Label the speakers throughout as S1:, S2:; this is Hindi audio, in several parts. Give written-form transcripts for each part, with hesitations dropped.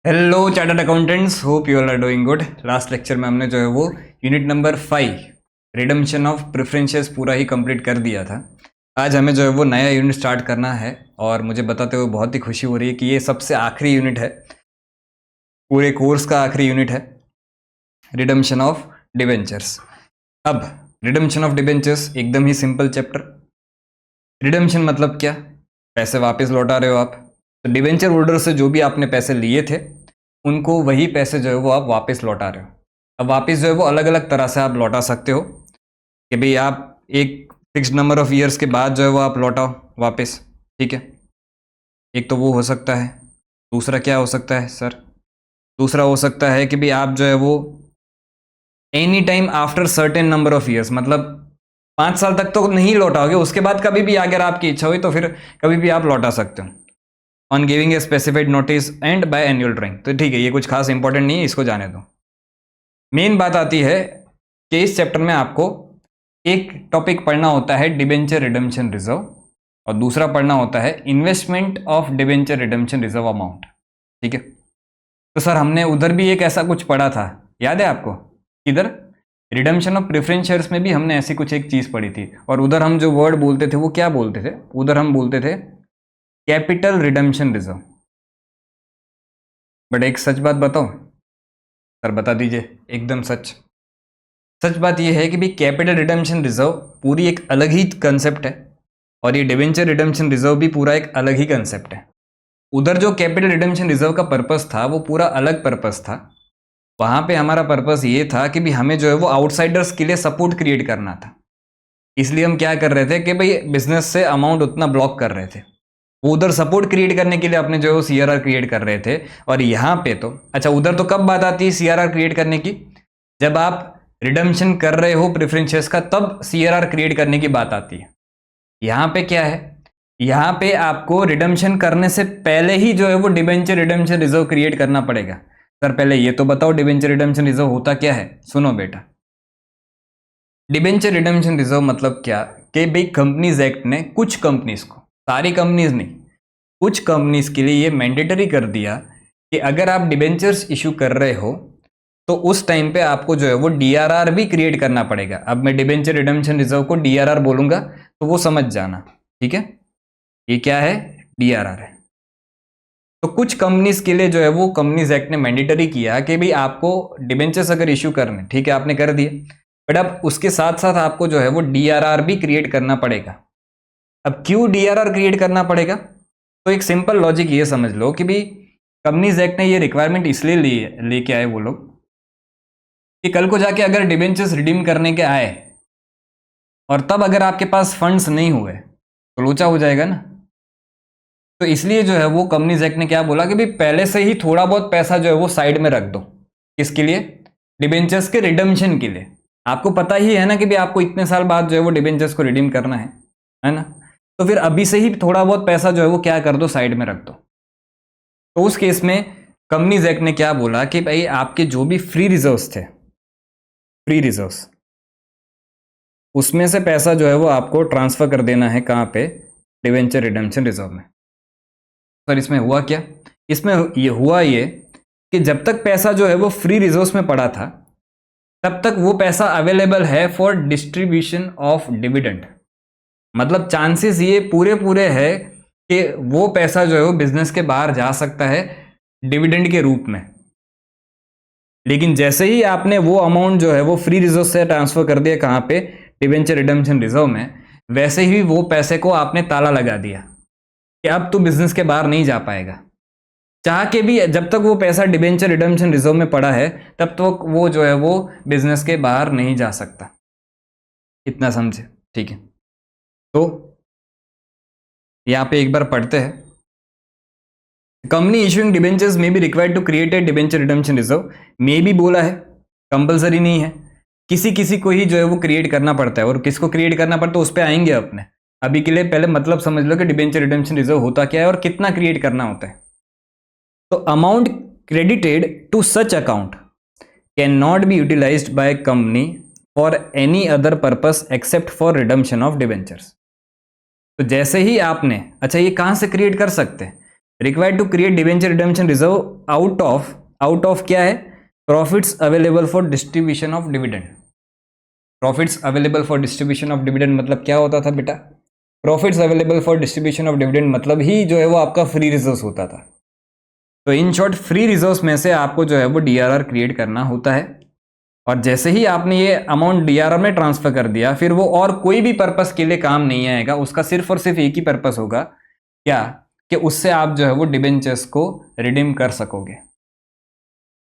S1: Hello chartered accountants, hope you all are doing good. Last lecture में हमने जो है वो unit number 5 redemption of preferences पूरा ही कंप्लीट कर दिया था। आज हमें जो है वो नया यूनिट स्टार्ट करना है और मुझे बताते हुए बहुत ही खुशी हो रही है कि ये सबसे आखिरी यूनिट है, पूरे कोर्स का आखिरी यूनिट है, रिडम्पशन ऑफ डिबेंचर्स। अब रिडम्पशन ऑफ डिबेंचर्स एकदम ही सिंपल चैप्टर। रिडम्पशन मतलब क्या? पैसे वापस लौटा रहे हो आप। तो डिबेंचर होल्डर से जो भी आपने पैसे लिए थे उनको वही पैसे जो है वो आप वापस लौटा रहे हो। अब वापस जो है वो अलग अलग तरह से आप लौटा सकते हो कि भाई आप एक फिक्स्ड नंबर ऑफ ईयर्स के बाद जो है वो आप लौटाओ वापस, ठीक है। एक तो वो हो सकता है। दूसरा क्या हो सकता है सर? दूसरा हो सकता है कि भाई आप जो है वो any time after certain number of years, मतलब 5 साल तक तो नहीं लौटाओगे, उसके बाद कभी भी अगर आपकी इच्छा हुई तो फिर कभी भी आप लौटा सकते हो on giving a specified notice and by annual drawing. तो ठीक है, ये कुछ खास इंपॉर्टेंट नहीं है, इसको जाने दो। मेन बात आती है कि इस चैप्टर में आपको एक टॉपिक पढ़ना होता है डिबेंचर रिडम्पशन रिजर्व और दूसरा पढ़ना होता है investment of debenture redemption reserve amount, ठीक है। तो सर हमने उधर भी एक ऐसा कुछ पढ़ा था, याद है आपको? इधर रिडम्पशन ऑफ प्रेफरेंस शेयर्स में भी हमने ऐसी कुछ एक चीज पढ़ी थी और उधर हम जो वर्ड बोलते थे वो क्या बोलते थे? उधर हम बोलते थे कैपिटल रिडम्पशन रिजर्व। बट एक सच बात बताओ सर, बता दीजिए एकदम सच। सच बात यह है कि भाई कैपिटल रिडम्पशन रिजर्व पूरी एक अलग ही कंसेप्ट है और ये डिवेंचर रिडम्पशन रिजर्व भी पूरा एक अलग ही कंसेप्ट है। उधर जो कैपिटल रिडम्पशन रिजर्व का पर्पस था वो पूरा अलग पर्पस था। वहां पे हमारा पर्पस ये था कि भाई हमें जो है वो आउटसाइडर्स के लिए सपोर्ट क्रिएट करना था। इसलिए हम क्या कर रहे थे कि भाई बिजनेस से अमाउंट उतना ब्लॉक कर रहे थे। वो उधर सपोर्ट क्रिएट करने के लिए अपने जो है वो सीआरआर क्रिएट कर रहे थे। और यहाँ पे तो अच्छा, उधर तो कब बात आती है सीआरआर क्रिएट करने की? जब आप रिडम्पशन कर रहे हो प्रेफरेंसेस का, तब सीआरआर क्रिएट करने की बात आती है। यहाँ पे क्या है? यहाँ पे आपको रिडम्पशन करने से पहले ही जो है वो डिबेंचर रिडम्पशन रिजर्व क्रिएट करना पड़ेगा। सर पहले ये तो बताओ डिबेंचर रिडम्पशन रिजर्व होता क्या है? सुनो बेटा, डिबेंचर रिडम्पशन रिजर्व मतलब क्या कि भाई कंपनीज एक्ट ने कुछ कंपनीज को, सारी कंपनीज नहीं, कुछ कंपनीज के लिए ये मैंडेटरी कर दिया कि अगर आप डिबेंचर्स इशू कर रहे हो तो उस टाइम पे आपको जो है वो डीआरआर भी क्रिएट करना पड़ेगा। अब मैं डिबेंचर रिडम्पशन रिजर्व को डीआरआर बोलूंगा तो वो समझ जाना, ठीक है। ये क्या है? डीआरआर है। तो कुछ कंपनीज के लिए जो है वो कंपनीज एक्ट ने मैंडेटरी किया कि भाई आपको डिबेंचर्स अगर इशू करने, ठीक है आपने कर दिए, बट अब उसके साथ साथ आपको जो है वो डीआरआर भी क्रिएट करना पड़ेगा। अब क्यों डीआरआर क्रिएट करना पड़ेगा? तो एक सिंपल लॉजिक ये समझ लो कि भाई कंपनीज एक्ट ने ये रिक्वायरमेंट इसलिए लेके आए वो लोग कि कल को जाके अगर डिबेंचर्स रिडीम करने के आए और तब अगर आपके पास फंड्स नहीं हुए तो लोचा हो जाएगा ना। तो इसलिए जो है वो कंपनीज एक्ट ने क्या बोला कि भाई पहले से ही थोड़ा बहुत पैसा जो है वो साइड में रख दो। किसके लिए? डिबेंचर्स के रिडम्पशन के लिए। आपको पता ही है ना कि भाई आपको इतने साल बाद जो है वो डिबेंचर्स को रिडीम करना है ना। तो फिर अभी से ही थोड़ा बहुत पैसा जो है वो क्या कर दो, साइड में रख दो। तो उस केस में कंपनीज एक्ट ने क्या बोला कि भाई आपके जो भी फ्री रिजर्व्स थे, फ्री रिजर्व्स, उसमें से पैसा जो है वो आपको ट्रांसफर कर देना है। कहाँ पे? डिवेंचर रिडम्पशन रिजर्व में। सर इसमें हुआ क्या? इसमें ये हुआ ये कि जब तक पैसा जो है वो फ्री रिजर्व्स में पड़ा था तब तक वो पैसा अवेलेबल है फॉर डिस्ट्रीब्यूशन ऑफ डिविडेंड। मतलब चांसेस ये पूरे पूरे है कि वो पैसा जो है वो बिजनेस के बाहर जा सकता है डिविडेंड के रूप में। लेकिन जैसे ही आपने वो अमाउंट जो है वो फ्री रिजर्व से ट्रांसफर कर दिया कहाँ पे? डिवेंचर रिडम्पशन रिजर्व में, वैसे ही वो पैसे को आपने ताला लगा दिया कि अब तो बिजनेस के बाहर नहीं जा पाएगा। चाह के भी जब तक वो पैसा डिबेंचर रिडम्पशन रिजर्व में पड़ा है तब तक तो वो जो है वो बिजनेस के बाहर नहीं जा सकता। इतना समझे? ठीक है। तो यहां पे एक बार पढ़ते हैं, company issuing debentures may be required to create a debenture redemption reserve. May भी बोला है, कंपलसरी नहीं है, किसी किसी को ही जो है वो क्रिएट करना पड़ता है। और किसको क्रिएट करना पड़ता है उस पर आएंगे अपने। अभी के लिए पहले मतलब समझ लो कि डिबेंचर रिडम्पशन रिजर्व होता क्या है और कितना क्रिएट करना होता है। तो amount credited to such account can not be utilised by company for any other purpose except for redemption of debentures. तो जैसे ही आपने, अच्छा ये कहां से क्रिएट कर सकते हैं? Required to create debenture redemption reserve out of क्या है, profits available for distribution of dividend. Profits available for distribution of dividend मतलब क्या होता था बेटा, profits available for distribution of dividend मतलब ही जो है वो आपका फ्री रिजर्व्स होता था। तो इन शॉर्ट फ्री रिजर्व्स में से आपको जो है वो डीआरआर क्रिएट करना होता है, और जैसे ही आपने ये अमाउंट डीआरआर में ट्रांसफर कर दिया, फिर वो और कोई भी पर्पस के लिए काम नहीं आएगा, उसका सिर्फ और सिर्फ एक ही पर्पस होगा, क्या, कि उससे आप जो है वो डिबेंचर्स को रिडीम कर सकोगे।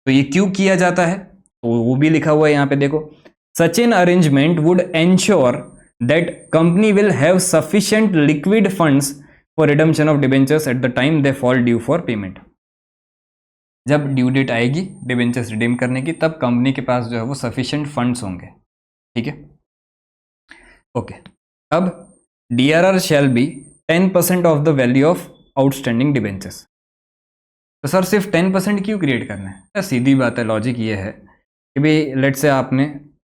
S1: तो ये क्यों किया जाता है, तो वो भी लिखा हुआ है यहाँ पे देखो, such an arrangement would ensure that company will have sufficient liquid funds for redemption of debentures eight the time they fall due for payment. जब ड्यू डेट आएगी डिबेंचर्स रिडीम करने की, तब कंपनी के पास जो है वो सफिशिएंट फंड्स होंगे। ठीक है, ओके। अब DRR shall be 10% of the value of outstanding debentures. तो सर सिर्फ 10% क्यों क्रिएट करना है? तो सीधी बात है, लॉजिक ये है कि भाई लेट से आपने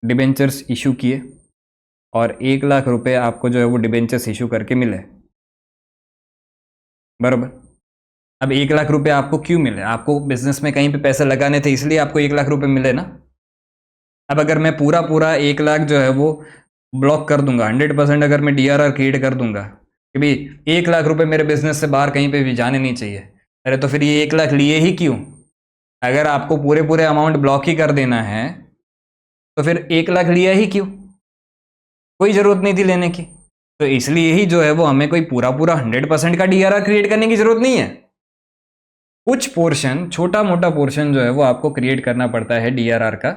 S1: डिबेंचर्स इशू किए और 1 लाख रुपए आपको जो है वो डिबेंचर्स इशू करके मिले, बराबर। अब 1 लाख रुपए आपको क्यों मिले, आपको बिजनेस में कहीं पे पैसे लगाने थे इसलिए आपको 1 लाख रुपए मिले ना। अब अगर मैं पूरा 1 लाख जो है वो ब्लॉक कर दूंगा, 100% अगर मैं डीआरआर क्रिएट कर दूंगा कि भाई 1 लाख रुपए मेरे बिजनेस से बाहर कहीं पे भी जाने नहीं चाहिए, अरे तो फिर ये 1 लाख लिए ही क्यों? अगर आपको पूरे अमाउंट ब्लॉक ही कर देना है तो फिर 1 लाख लिया ही क्यों? कोई जरूरत नहीं थी लेने की। तो इसलिए ही जो है वो हमें कोई पूरा 100% का डीआरआर क्रिएट करने की जरूरत नहीं है। कुछ पोर्शन, छोटा मोटा पोर्शन जो है वो आपको क्रिएट करना पड़ता है डीआरआर का,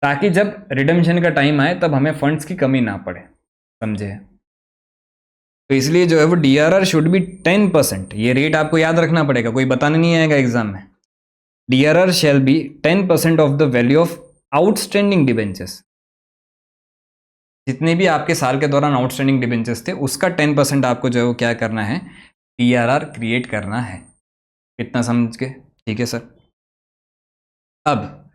S1: ताकि जब रिडेम्पशन का टाइम आए तब हमें फंड्स की कमी ना पड़े, समझे। तो इसलिए जो है वो डीआरआर शुड बी 10%। ये रेट आपको याद रखना पड़ेगा, कोई बताने नहीं आएगा एग्जाम में। DRR shall be 10% of the value of outstanding debentures. जितने भी आपके साल के दौरान आउटस्टैंडिंग डिबेंचर्स थे उसका 10% आपको जो है वो क्या करना है, डीआरआर क्रिएट करना है। कितना समझ के? ठीक है सर। अब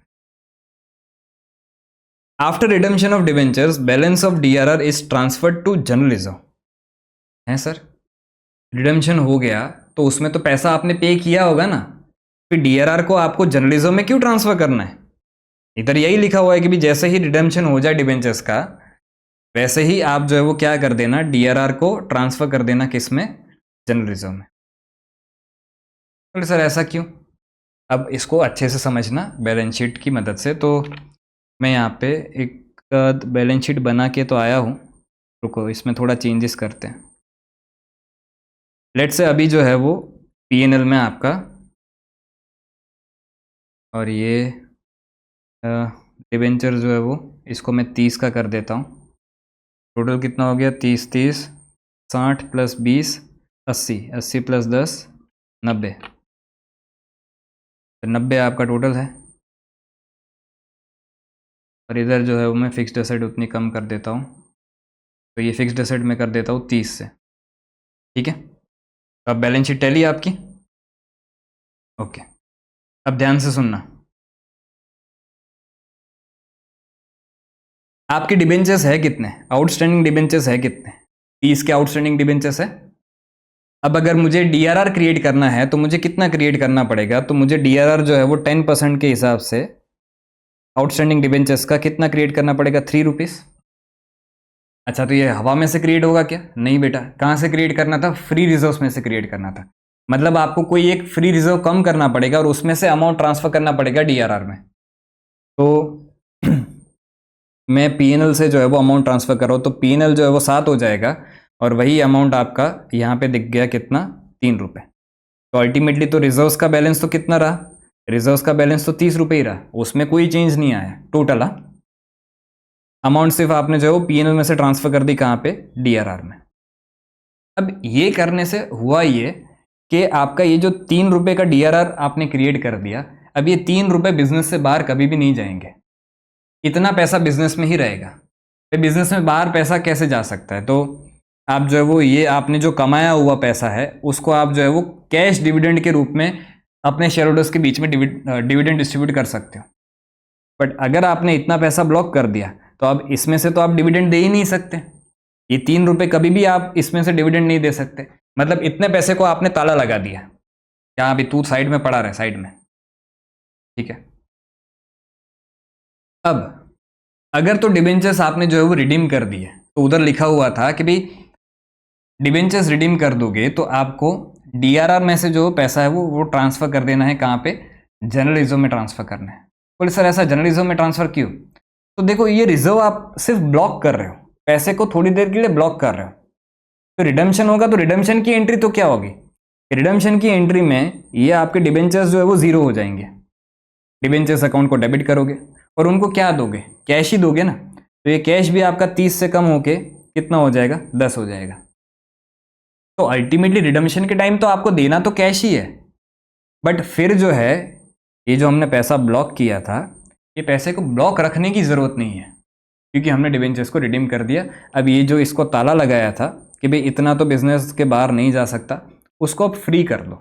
S1: after redemption of debentures balance of DRR is transferred to general reserve. है सर, रिडेम्पशन हो गया तो उसमें तो पैसा आपने पे किया होगा ना, फिर डीआरआर को आपको जनरल रिजर्व में क्यों ट्रांसफर करना है? इधर यही लिखा हुआ है कि भी जैसे ही रिडेम्पशन हो जाए डिबेंचर्स का, वैसे ही आप जो है वो क्या कर देना, डीआरआर को ट्रांसफर कर देना, किस में, जनरल रिजर्व में। तो सर ऐसा क्यों? अब इसको अच्छे से समझना बैलेंस शीट की मदद से। तो मैं यहाँ पे एक बैलेंस शीट बना के तो आया हूँ, रुको इसमें थोड़ा चेंजेस करते हैं। लेट से अभी जो है वो पीएनएल में आपका, और ये डिबेंचर जो है वो इसको मैं 30 का कर देता हूँ। टोटल कितना हो गया, 30 30 60 + 20 80, 80 + 10 90, 90 आपका टोटल है। और इधर जो है वो मैं फिक्स्ड एसेट उतनी कम कर देता हूँ, तो ये फिक्स्ड एसेट में कर देता हूँ 30 से। ठीक है, तो अब बैलेंस शीट टैली आपकी। ओके, अब ध्यान से सुनना। आपके डिबेंचर्स है कितने, आउटस्टैंडिंग डिबेंचर्स है कितने, 30 के आउटस्टैंडिंग डिबेंचर्स है। अब अगर मुझे डीआरआर क्रिएट करना है तो मुझे कितना क्रिएट करना पड़ेगा, तो मुझे डीआरआर जो है वो 10% के हिसाब से आउटस्टैंडिंग डिबेंचर्स का कितना क्रिएट करना पड़ेगा, 3 रुपीज़। अच्छा, तो ये हवा में से क्रिएट होगा क्या? नहीं बेटा, कहाँ से क्रिएट करना था, फ्री रिजर्व्स में से क्रिएट करना था। मतलब आपको कोई एक फ्री रिजर्व कम करना पड़ेगा और उसमें से अमाउंट ट्रांसफर करना पड़ेगा डीआरआर में। तो मैं पीएनएल से जो है वो अमाउंट ट्रांसफर कर रहा हूँ, तो पीएनएल जो है वो 7 हो जाएगा, और वही अमाउंट आपका यहाँ पे दिख गया कितना, 3 रुपये। तो अल्टीमेटली तो रिजर्व्स का बैलेंस तो कितना रहा, रिजर्व्स का बैलेंस तो 30 रुपये ही रहा, उसमें कोई चेंज नहीं आया टोटल। अमाउंट सिर्फ आपने जो है वो पीएनएल में से ट्रांसफर कर दी, कहाँ पे, डीआरआर में। अब ये करने से हुआ ये कि आपका ये जो 3 रुपये का डीआरआर आपने क्रिएट कर दिया, अब ये 3 रुपये बिजनेस से बाहर कभी भी नहीं जाएंगे, इतना पैसा बिजनेस में ही रहेगा। फिर बिजनेस में बाहर पैसा कैसे जा सकता है? तो आप जो है वो ये आपने जो कमाया हुआ पैसा है उसको आप जो है वो कैश डिविडेंड के रूप में अपने शेयर होल्डर्स के बीच में डिविडेंड डिस्ट्रीब्यूट कर सकते हो। बट अगर आपने इतना पैसा ब्लॉक कर दिया तो अब इसमें से तो आप डिविडेंड दे ही नहीं सकते। ये 3 रुपये कभी भी आप इसमें से डिविडेंड नहीं दे सकते, मतलब इतने पैसे को आपने ताला लगा दिया। क्या अभी तू साइड में पड़ा रहे, साइड में, ठीक है। अब अगर तो डिबेंचर्स आपने जो है वो रिडीम कर दिए, तो उधर लिखा हुआ था कि भाई डिबेंचर्स रिडीम कर दोगे तो आपको डीआरआर में से जो पैसा है वो ट्रांसफर कर देना है, कहाँ पे, जनरल रिजर्व में ट्रांसफर करना है। बोले सर ऐसा जनरल रिजर्व में ट्रांसफर क्यों? तो देखो ये रिजर्व आप सिर्फ ब्लॉक कर रहे हो, पैसे को थोड़ी देर के लिए ब्लॉक कर रहे हो। तो रिडम्पशन होगा तो रिडम्पशन की एंट्री तो क्या होगी, रिडम्पशन की एंट्री में ये आपके डिबेंचर्स जो है वो जीरो हो जाएंगे। डिबेंचर्स अकाउंट को डेबिट करोगे और उनको क्या दोगे, कैश ही दोगे ना। तो ये कैश भी आपका 30 से कम होके कितना हो जाएगा, 10 हो जाएगा। तो अल्टीमेटली रिडम्पशन के टाइम तो आपको देना तो कैश ही है, बट फिर जो है ये जो हमने पैसा ब्लॉक किया था, ये पैसे को ब्लॉक रखने की ज़रूरत नहीं है, क्योंकि हमने डिबेंचर्स को रिडीम कर दिया। अब ये जो इसको ताला लगाया था कि भाई इतना तो बिजनेस के बाहर नहीं जा सकता, उसको आप फ्री कर दो।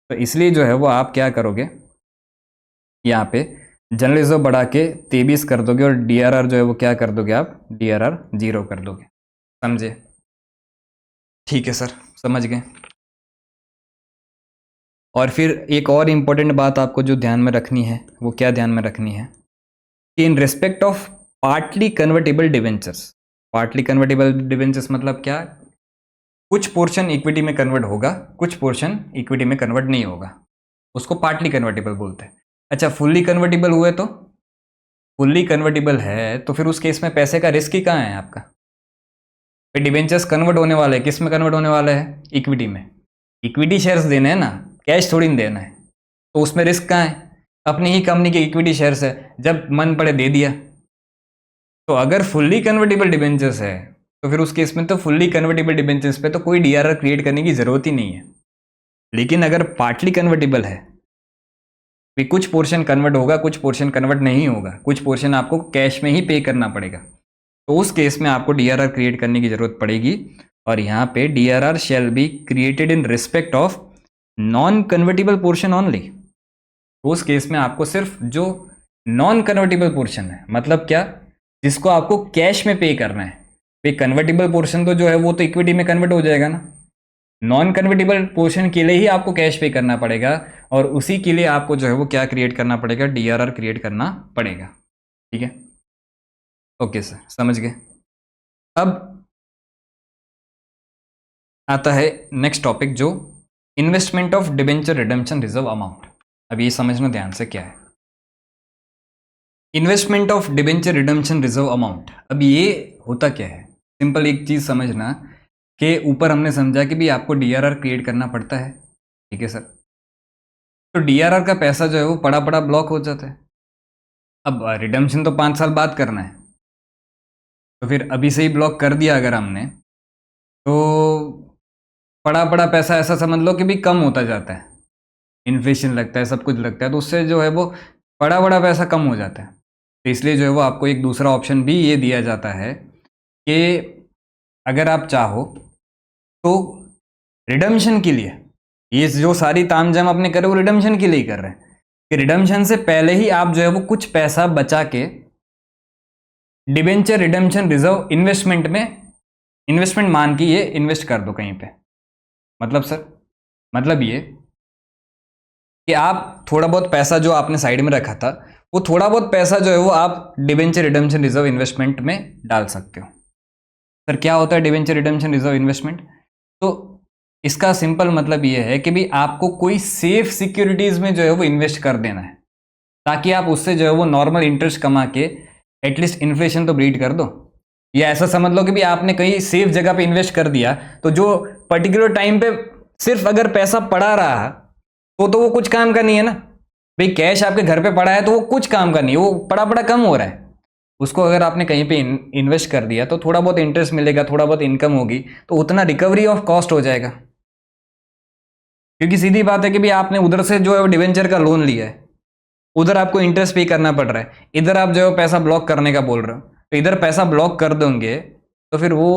S1: तो इसलिए जो है वो आप क्या करोगे, यहाँ पे जनरल रिजर्व बढ़ा के 23 कर दोगे और डीआरआर जो है वो क्या कर दोगे, आप डीआरआर 0 कर दोगे। समझे? ठीक है सर, समझ गए। और फिर एक और इम्पोर्टेंट बात आपको जो ध्यान में रखनी है, वो क्या ध्यान में रखनी है कि in respect of partly convertible debentures, partly convertible debentures मतलब क्या, कुछ पोर्शन इक्विटी में कन्वर्ट होगा, कुछ पोर्शन इक्विटी में कन्वर्ट नहीं होगा, उसको पार्टली कन्वर्टेबल बोलते हैं। अच्छा, फुल्ली कन्वर्टेबल हुए तो, फुल्ली कन्वर्टेबल है तो फिर उस केस में पैसे का रिस्क ही कहाँ है आपका। फिर डिवेंचर्स कन्वर्ट होने वाले हैं, किस में कन्वर्ट होने वाले हैं, इक्विटी में। इक्विटी शेयर्स देने हैं ना, कैश थोड़ी नहीं देना है, तो उसमें रिस्क कहाँ है, अपनी ही कंपनी के इक्विटी शेयर्स है, जब मन पड़े दे दिया। तो अगर फुल्ली कन्वर्टेबल डिवेंचर्स है तो फिर उस केस में तो फुल्ली कन्वर्टेबल डिवेंचर्स पे तो कोई डीआरआर क्रिएट करने की जरूरत ही नहीं है। लेकिन अगर पार्टली कन्वर्टेबल है, भी कुछ पोर्शन कन्वर्ट होगा, कुछ पोर्शन कन्वर्ट नहीं होगा, कुछ पोर्शन आपको कैश में ही पे करना पड़ेगा, तो उस केस में आपको डीआरआर क्रिएट करने की जरूरत पड़ेगी। और यहाँ पे DRR shall be created in respect of non convertible portion only. उस केस में आपको सिर्फ जो नॉन कन्वर्टेबल पोर्शन है, मतलब क्या, जिसको आपको कैश में पे करना है, पे कन्वर्टेबल पोर्शन तो जो है वो तो इक्विटी में कन्वर्ट हो जाएगा ना, नॉन कन्वर्टेबल पोर्शन के लिए ही आपको कैश पे करना पड़ेगा, और उसी के लिए आपको जो है वो क्या क्रिएट करना पड़ेगा, डीआरआर क्रिएट करना पड़ेगा। ठीक है, ओके सर, समझ गए। अब आता है नेक्स्ट टॉपिक, जो investment of debenture redemption reserve amount. अब ये समझना ध्यान से क्या है investment of debenture redemption reserve amount. अब ये होता क्या है, सिंपल एक चीज समझना कि ऊपर हमने समझा कि भी आपको डीआरआर क्रिएट करना पड़ता है, ठीक है सर। तो डीआरआर का पैसा जो है वो पड़ा पड़ा ब्लॉक हो जाता है। अब रिडेम्पशन तो 5 साल बाद करना है, तो फिर अभी से ही ब्लॉक कर दिया अगर हमने, तो पड़ा पड़ा पैसा ऐसा समझ लो कि भी कम होता जाता है, इन्फ्लेशन लगता है, सब कुछ लगता है, तो उससे जो है वो पड़ा बड़ा पैसा कम हो जाता है। तो इसलिए जो है वो आपको एक दूसरा ऑप्शन भी ये दिया जाता है कि अगर आप चाहो तो रिडम्पशन के लिए, ये जो सारी तामझाम अपने करे वो रिडम्पशन के लिए ही कर रहे हैं, कि रिडम्पशन से पहले ही आप जो है वो कुछ पैसा बचा के डिबेंचर रिडम्पशन रिजर्व इन्वेस्टमेंट में, इन्वेस्टमेंट मान के ये इन्वेस्ट कर दो कहीं पे। मतलब सर, मतलब ये कि आप थोड़ा बहुत पैसा जो आपने साइड में रखा था, वो थोड़ा बहुत पैसा जो है वो आप डिबेंचर रिडम्पशन रिजर्व इन्वेस्टमेंट में डाल सकते हो। सर क्या होता है डिबेंचर रिडम्पशन रिजर्व इन्वेस्टमेंट? तो इसका सिंपल मतलब ये है कि भी आपको कोई सेफ सिक्योरिटीज में जो है वो इन्वेस्ट कर देना है, ताकि आप उससे जो है वो नॉर्मल इंटरेस्ट कमा के एटलीस्ट इन्फ्लेशन तो ब्रीड कर दो। या ऐसा समझ लो कि भी आपने कहीं सेफ जगह पे इन्वेस्ट कर दिया, तो जो पर्टिकुलर टाइम पे सिर्फ अगर पैसा पड़ा रहा तो वो कुछ काम का नहीं है ना भाई। कैश आपके घर पे पड़ा है तो वो कुछ काम का नहीं, वो पड़ा पड़ा कम हो रहा है। उसको अगर आपने कहीं पे इन्वेस्ट कर दिया तो थोड़ा बहुत इंटरेस्ट मिलेगा, थोड़ा बहुत इनकम होगी, तो उतना रिकवरी ऑफ कॉस्ट हो जाएगा। क्योंकि सीधी बात है कि भी आपने उधर से जो है डिवेंचर का लोन लिया है, उधर आपको इंटरेस्ट पे करना पड़ रहा है, इधर आप जो है पैसा ब्लॉक करने का बोल रहे हो, तो इधर पैसा ब्लॉक कर दोगे तो फिर वो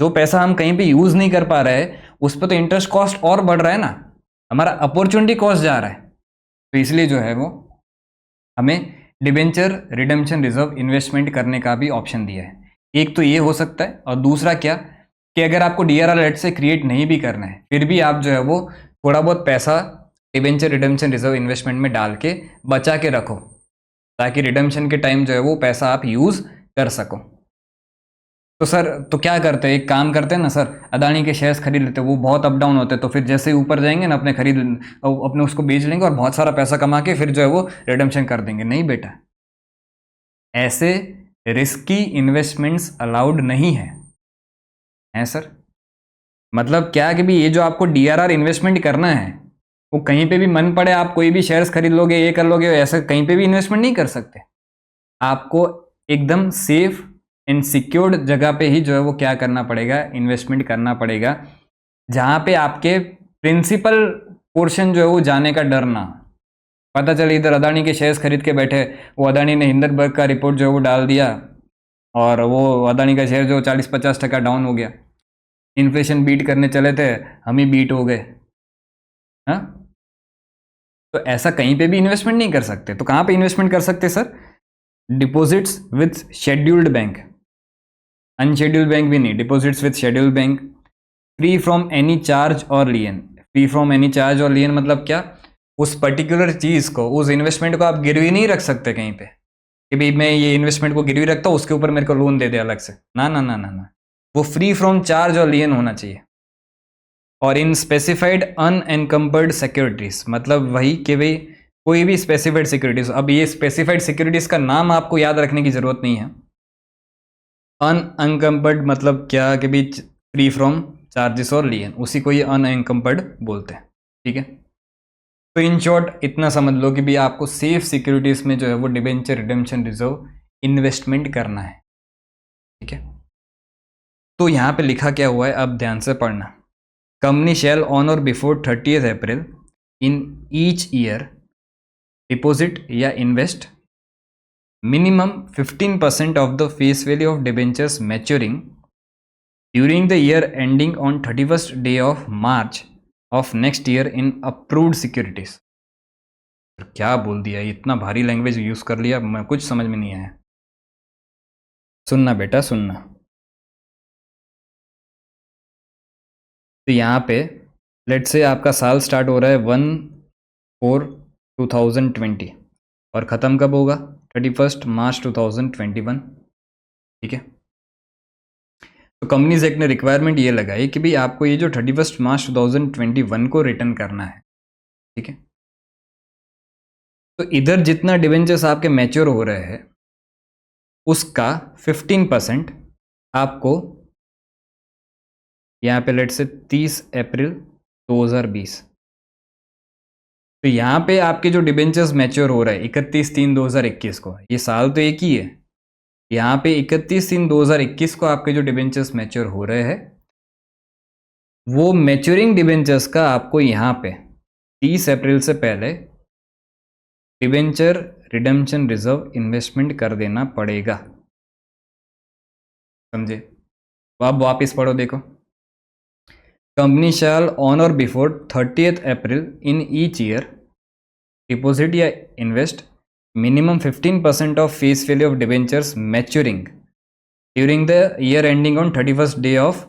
S1: जो पैसा हम कहीं पे यूज नहीं कर पा रहे हैं उस पर तो इंटरेस्ट कॉस्ट और बढ़ रहा है ना, हमारा अपॉर्चुनिटी कॉस्ट जा रहा है। तो इसलिए जो है वो हमें डिबेंचर रिडेम्पशन रिजर्व इन्वेस्टमेंट करने का भी ऑप्शन दिया है। एक तो ये हो सकता है, और दूसरा क्या कि अगर आपको डीआरआर रेट से क्रिएट नहीं भी करना है, फिर भी आप जो है वो थोड़ा बहुत पैसा डिबेंचर रिडेम्पशन रिजर्व इन्वेस्टमेंट में डाल के बचा के रखो, ताकि रिडेम्पशन के टाइम जो है वो पैसा आप यूज़ कर सको। तो सर तो क्या करते हैं, एक काम करते हैं ना सर, अदानी के शेयर्स खरीद लेते हैं, वो बहुत अप डाउन होते हैं, तो फिर जैसे ही ऊपर जाएंगे ना अपने उसको बेच लेंगे और बहुत सारा पैसा कमा के फिर जो है वो रिडेम्पशन कर देंगे। नहीं बेटा, ऐसे रिस्की इन्वेस्टमेंट्स अलाउड नहीं है सर। मतलब क्या कि भी ये जो आपको डीआरआर इन्वेस्टमेंट करना है वो कहीं पे भी मन पड़े आप कोई भी शेयर्स खरीद लोगे, ये कर लोगे, ऐसा कहीं पे भी इन्वेस्टमेंट नहीं कर सकते। आपको एकदम सेफ एंड सिक्योर्ड जगह पे ही जो है वो क्या करना पड़ेगा, इन्वेस्टमेंट करना पड़ेगा, जहां पे आपके प्रिंसिपल पोर्शन जो है वो जाने का डर ना। पता चले इधर अदानी के शेयर्स खरीद के बैठे, वो अदानी ने हिंडनबर्ग का रिपोर्ट जो है वो डाल दिया और वो अदानी का शेयर जो 40-50% डाउन हो गया, इन्फ्लेशन बीट करने चले थे, हम ही बीट हो गए। हाँ, तो ऐसा कहीं पे भी इन्वेस्टमेंट नहीं कर सकते। तो कहाँ पे इन्वेस्टमेंट कर सकते sir? Deposits with scheduled bank, unscheduled bank भी नहीं, deposits with scheduled bank, free from any charge और लियन। फ्री फ्रॉम एनी चार्ज और लियन मतलब क्या? उस पर्टिकुलर चीज को, उस इन्वेस्टमेंट को आप गिरवी नहीं रख सकते कहीं पे कि भाई मैं ये इन्वेस्टमेंट को गिरवी रखता हूँ, उसके ऊपर मेरे को लोन दे दे अलग से। ना ना ना ना ना, वो फ्री फ्रॉम चार्ज और लियन होना चाहिए। और इन स्पेसिफाइड अनएनकम्पर्ड सिक्योरिटीज, मतलब वही कि भाई कोई भी स्पेसिफाइड सिक्योरिटीज। अब ये स्पेसिफाइड सिक्योरिटीज का नाम आपको याद रखने की जरूरत नहीं है। अनएनकम्पर्ड मतलब क्या कि भाई फ्री फ्रॉम चार्जेस और लियन, उसी को ये अनएनकम्पर्ड बोलते हैं। ठीक है, तो इन शॉर्ट इतना समझ लो कि भाई आपको सेफ सिक्योरिटीज में जो है वो डिबेंचर रिडेम्पशन रिजर्व इन्वेस्टमेंट करना है। ठीक है, तो यहाँ पे लिखा क्या हुआ है, अब ध्यान से पढ़ना। कंपनी शैल ऑन और before 30th April in each year deposit या invest minimum 15% of the face value of debentures maturing during the year ending on 31st day of March of next year in approved securities। क्या बोल दिया, इतना भारी लैंग्वेज यूज कर लिया, मैं कुछ समझ में नहीं आया। सुनना बेटा सुनना। तो यहाँ पे लेट से आपका साल स्टार्ट हो रहा है 1/4/2020 और ख़त्म कब होगा? 31 मार्च 2021। ठीक है, तो कंपनीज एक्ट ने रिक्वायरमेंट ये लगाई कि भाई आपको ये जो 31 मार्च 2021 को रिटर्न करना है। ठीक है, तो इधर जितना डिवेंचर्स आपके मैच्योर हो रहे हैं उसका 15% आपको यहाँ पे लेट से 30 अप्रैल 2020, तो यहाँ पे आपके जो डिबेंचर्स मैच्योर हो रहा है 31/3/2021 को, ये साल तो एक ही है, यहाँ पे 31/3/2021 को आपके जो डिबेंचर्स मैच्योर हो रहे हैं वो मैच्योरिंग डिबेंचर्स का आपको यहाँ पे 30 अप्रैल से पहले डिबेंचर रिडेम्पशन रिजर्व इन्वेस्टमेंट कर देना पड़ेगा। समझे? तो आप वापिस पढ़ो, देखो। कंपनी शैल ऑन और before 30th April in each year deposit या invest minimum 15% of face value of debentures maturing during the year ending on 31st day of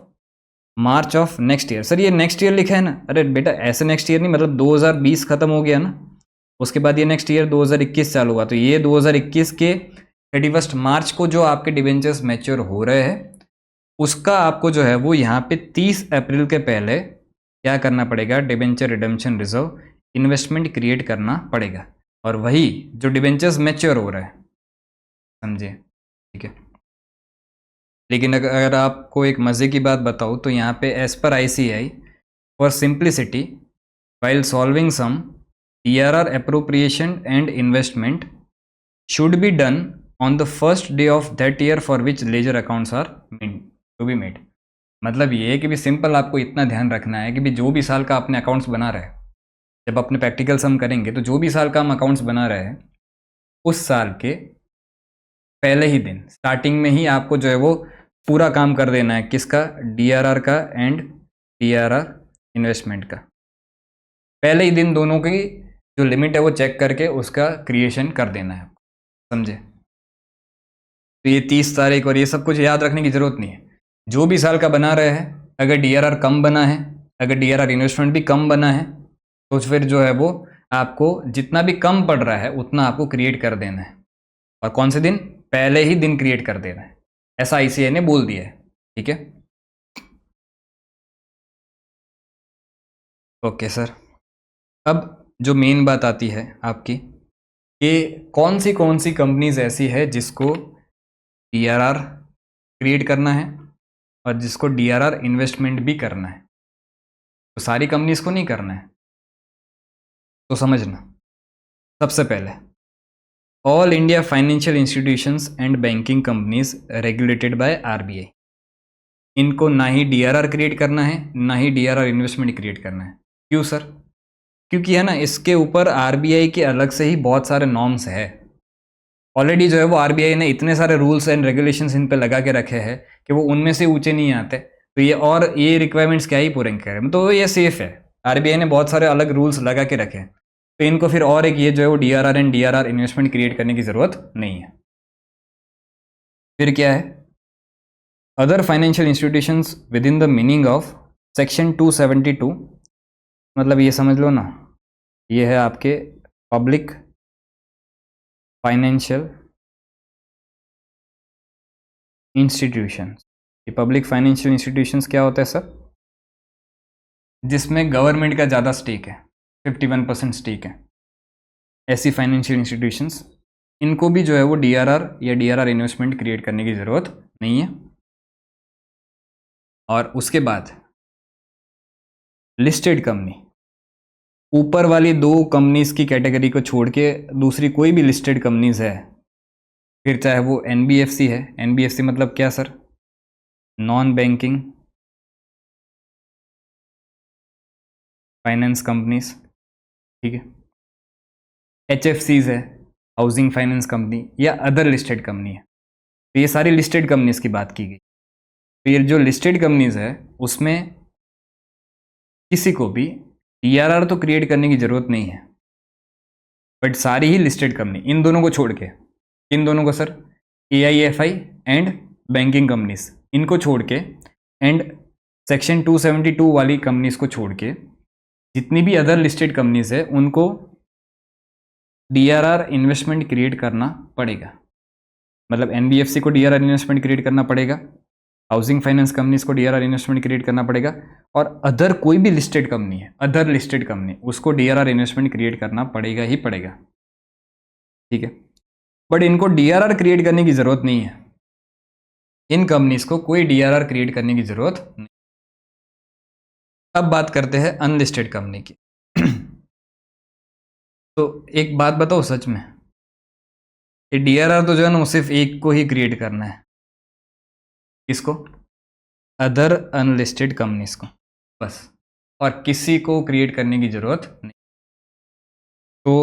S1: March of next year। Sir ये नेक्स्ट ईयर लिखा है ना? अरे बेटा ऐसे नेक्स्ट ईयर नहीं, मतलब 2020 खत्म हो गया ना, उसके बाद ये नेक्स्ट ईयर 2021 चालू हुआ, तो ये 2021 के 31 मार्च को जो आपके डिबेंचर्स मैच्योर हो रहे हैं उसका आपको जो है वो यहाँ पे 30 अप्रैल के पहले क्या करना पड़ेगा, debenture redemption reserve investment create करना पड़ेगा, और वही जो डिबेंचर्स मैच्योर हो रहा है। समझे? ठीक है, लेकिन अगर आपको एक मज़े की बात बताऊँ तो यहाँ पे एज पर ICAI for simplicity while solving sum DRR appropriation and investment should be done on the first day of that year for which ledger accounts are to be made. मतलब ये है कि भी सिंपल आपको इतना ध्यान रखना है कि भी जो भी साल का आपने अकाउंट्स बना रहे हैं, जब अपने प्रैक्टिकल सम करेंगे तो जो भी साल का हम अकाउंट्स बना रहे हैं उस साल के पहले ही दिन स्टार्टिंग में ही आपको जो है वो पूरा काम कर देना है, किसका? DRR का एंड DRR इन्वेस्टमेंट का। पहले ही दिन दोनों की जो लिमिट है वो चेक करके उसका क्रिएशन कर देना है। समझे? तो ये 30 तारीख और ये सब कुछ याद रखने की जरूरत नहीं है। जो भी साल का बना रहे हैं, अगर DRR कम बना है, अगर DRR इन्वेस्टमेंट भी कम बना है तो फिर जो है वो आपको जितना भी कम पड़ रहा है उतना आपको क्रिएट कर देना है, और कौन से दिन, पहले ही दिन क्रिएट कर देना है, ऐसा आईसीए ने बोल दिया है। ठीक है, ओके सर। अब जो मेन बात आती है आपकी कि कौन सी कंपनीज ऐसी है जिसको डीआरआर क्रिएट करना है और जिसको डीआरआर इन्वेस्टमेंट भी करना है। तो सारी कंपनीज को नहीं करना है, तो समझना। सबसे पहले all India financial institutions and banking companies regulated by RBI, इनको ना ही डीआरआर क्रिएट करना है ना ही डीआरआर इन्वेस्टमेंट क्रिएट करना है। क्यों सर? क्योंकि है ना, इसके ऊपर आरबीआई के अलग से ही बहुत सारे नॉर्म्स है। ऑलरेडी जो है वो आरबीआई ने इतने सारे रूल्स एंड रेगुलेशंस इन पे लगा के रखे हैं कि वो उनमें से ऊंचे नहीं आते। तो ये रिक्वायरमेंट्स क्या ही पूरे करें, तो ये सेफ है। आरबीआई ने बहुत सारे अलग रूल्स लगा के रखे हैं, तो इनको फिर और एक ये जो है वो DRR and DRR investment create करने की जरूरत नहीं है। फिर क्या है, other financial institutions with in the meaning of section 272, मतलब ये समझ लो ना, ये है आपके पब्लिक फाइनेंशियल इंस्टीट्यूशंस। ये पब्लिक फाइनेंशियल इंस्टीट्यूशंस क्या होता है सर? जिसमें गवर्नमेंट का ज़्यादा स्टेक है, 51% स्टेक है, ऐसी फाइनेंशियल इंस्टीट्यूशंस, इनको भी जो है वो डीआरआर या डीआरआर इन्वेस्टमेंट क्रिएट करने की ज़रूरत नहीं है। और उसके बाद लिस्टेड कंपनी, ऊपर वाली दो कंपनीज की कैटेगरी को छोड़ के दूसरी कोई भी लिस्टेड कंपनीज है, फिर चाहे वो एनबीएफसी है, एनबीएफसी मतलब क्या sir? Non banking finance companies, ठीक है। एचएफसीज है, हाउसिंग फाइनेंस कंपनी, या अदर लिस्टेड कंपनी है। तो ये सारी लिस्टेड कंपनीज की बात की गई। तो ये जो लिस्टेड कंपनीज है उसमें किसी को भी डीआरआर तो क्रिएट करने की जरूरत नहीं है, बट सारी ही लिस्टेड कंपनी, इन दोनों को छोड़ के, इन दोनों को सर, एआईएफआई एंड बैंकिंग कंपनीज, इनको छोड़ के, एंड सेक्शन 272 वाली कंपनीज को छोड़ के जितनी भी अदर लिस्टेड कंपनीज है उनको डीआरआर इन्वेस्टमेंट क्रिएट करना पड़ेगा। मतलब एनबीएफसी को डीआरआर इन्वेस्टमेंट क्रिएट करना पड़ेगा, हाउसिंग फाइनेंस कंपनीज को डीआरआर इन्वेस्टमेंट क्रिएट करना पड़ेगा, और अदर कोई भी लिस्टेड कंपनी है, अदर लिस्टेड कंपनी, उसको डीआरआर इन्वेस्टमेंट क्रिएट करना पड़ेगा ही पड़ेगा। ठीक है, बट इनको डीआरआर क्रिएट करने की जरूरत नहीं है, इन कंपनीज को कोई डीआरआर क्रिएट करने की जरूरत नहीं। अब बात करते हैं अनलिस्टेड कंपनी की। तो एक बात बताओ, सच में ये डीआरआर तो जो है ना, सिर्फ एक को ही क्रिएट करना है, किसको? अदर अनलिस्टेड कंपनीज को, बस, और किसी को क्रिएट करने की जरूरत नहीं। तो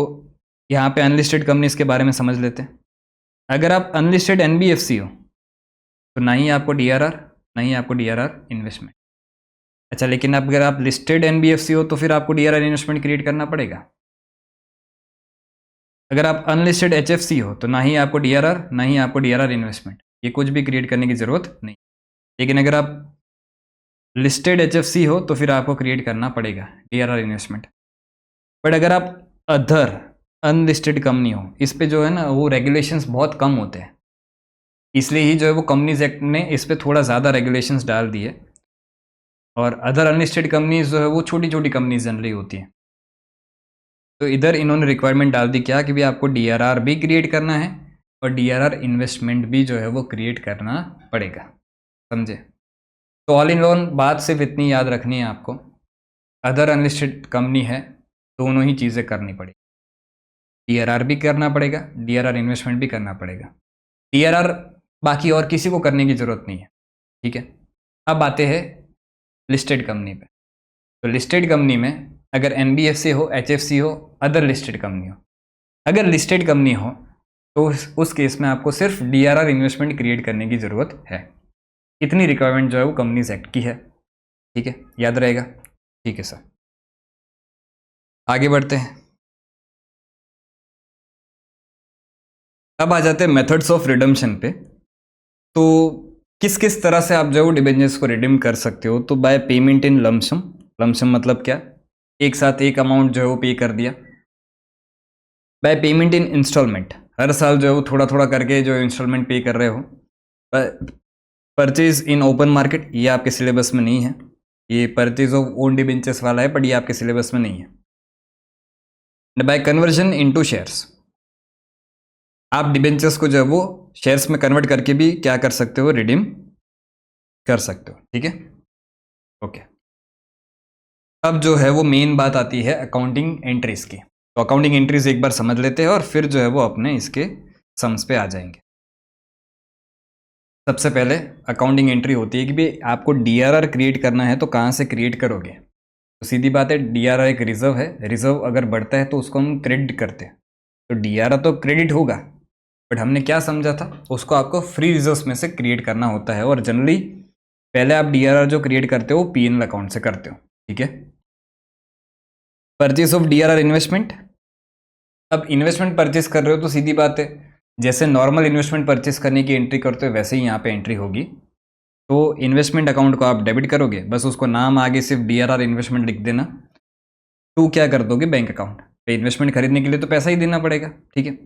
S1: यहाँ पे अनलिस्टेड कंपनीज के बारे में समझ लेते हैं। अगर आप अनलिस्टेड एनबीएफसी हो तो ना ही आपको डीआरआर, ना ही आपको डीआरआर इन्वेस्टमेंट। अच्छा, लेकिन अगर आप लिस्टेड एनबीएफसी हो तो फिर आपको डीआरआर इन्वेस्टमेंट क्रिएट करना पड़ेगा। अगर आप अनलिस्टेड एचएफसी हो तो ना ही आपको डीआरआर, ना ही आपको डीआरआर इन्वेस्टमेंट, ये कुछ भी क्रिएट करने की जरूरत नहीं। लेकिन अगर आप लिस्टेड एचएफसी हो तो फिर आपको क्रिएट करना पड़ेगा डीआरआर इन्वेस्टमेंट। बट अगर आप अदर अनलिस्टेड कंपनी हो, इस पे जो है ना वो रेगुलेशंस बहुत कम होते हैं, इसलिए ही जो है वो कंपनीज एक्ट ने इस पे थोड़ा ज़्यादा रेगुलेशंस डाल दिए। और अदर अनलिस्टेड कंपनीज जो है वो छोटी छोटी कंपनीज जनरली होती हैं। तो इधर इन्होंने रिक्वायरमेंट डाल दी क्या, कि भी आपको डीआरआर भी क्रिएट करना है और डीआरआर इन्वेस्टमेंट भी जो है वो क्रिएट करना पड़ेगा। समझे? तो ऑल इन ऑल बात सिर्फ इतनी याद रखनी है आपको, अदर अनलिस्टेड कंपनी है, दोनों ही चीज़ें करनी पड़ेगी, डीआरआर भी करना पड़ेगा, डीआरआर इन्वेस्टमेंट भी करना पड़ेगा। डीआरआर बाकी और किसी को करने की ज़रूरत नहीं है। ठीक है, अब आते हैं लिस्टेड कंपनी पे। तो लिस्टेड कंपनी में अगर एनबीएफसी हो, एचएफसी हो, अदर लिस्टेड कंपनी हो, अगर लिस्टेड कंपनी हो तो उस केस में आपको सिर्फ डीआरआर इन्वेस्टमेंट क्रिएट करने की ज़रूरत है। इतनी रिक्वायरमेंट जो है वो कंपनीज एक्ट की है। ठीक है, याद रहेगा? ठीक है सर, आगे बढ़ते हैं। अब आ जाते हैं मेथड्स ऑफ रिडम्पशन पे। तो किस किस तरह से आप जो है वो डिबेंचर्स को रिडीम कर सकते हो? तो by payment in lump sum. Lump sum मतलब क्या? एक साथ एक अमाउंट जो है वो पे कर दिया। बाय पेमेंट इन इंस्टॉलमेंट, हर साल जो है वो थोड़ा थोड़ा करके जो इंस्टॉलमेंट पे कर रहे हो। परचेज इन ओपन मार्केट, ये आपके सिलेबस में नहीं है, ये परचेज ऑफ ओन डिबेंचर्स वाला है, बट ये आपके सिलेबस में नहीं है। बाय कन्वर्जन इनटू शेयर्स, आप डिबेंचर्स को जो है वो शेयर्स में कन्वर्ट करके भी क्या कर सकते हो, रिडीम कर सकते हो। ठीक है, ओके। अब जो है वो मेन बात आती है अकाउंटिंग एंट्रीज की। तो अकाउंटिंग एंट्रीज एक बार समझ लेते हैं और फिर जो है वो अपने इसके सम्स पे आ जाएंगे। सबसे पहले अकाउंटिंग एंट्री होती है कि भाई आपको डीआरआर क्रिएट करना है तो कहाँ से क्रिएट करोगे। तो सीधी बात है, डीआरआर एक रिजर्व है, रिजर्व अगर बढ़ता है तो उसको हम क्रेडिट करते हैं। तो डीआरआर तो क्रेडिट होगा, बट हमने क्या समझा था, उसको आपको फ्री रिजर्व्स में से क्रिएट करना होता है। और जनरली पहले आप डीआरआर जो क्रिएट करते हो पीएनएल अकाउंट से करते हो। ठीक है, परचेज ऑफ डीआरआर इन्वेस्टमेंट। अब इन्वेस्टमेंट परचेस कर रहे हो तो सीधी बात है, जैसे नॉर्मल इन्वेस्टमेंट परचेस करने की एंट्री करते हो वैसे ही यहाँ पे एंट्री होगी। तो इन्वेस्टमेंट अकाउंट को आप डेबिट करोगे, बस उसको नाम आगे सिर्फ डीआरआर इन्वेस्टमेंट लिख देना। टू क्या कर दोगे, बैंक अकाउंट पे इन्वेस्टमेंट खरीदने के लिए तो पैसा ही देना पड़ेगा। ठीक है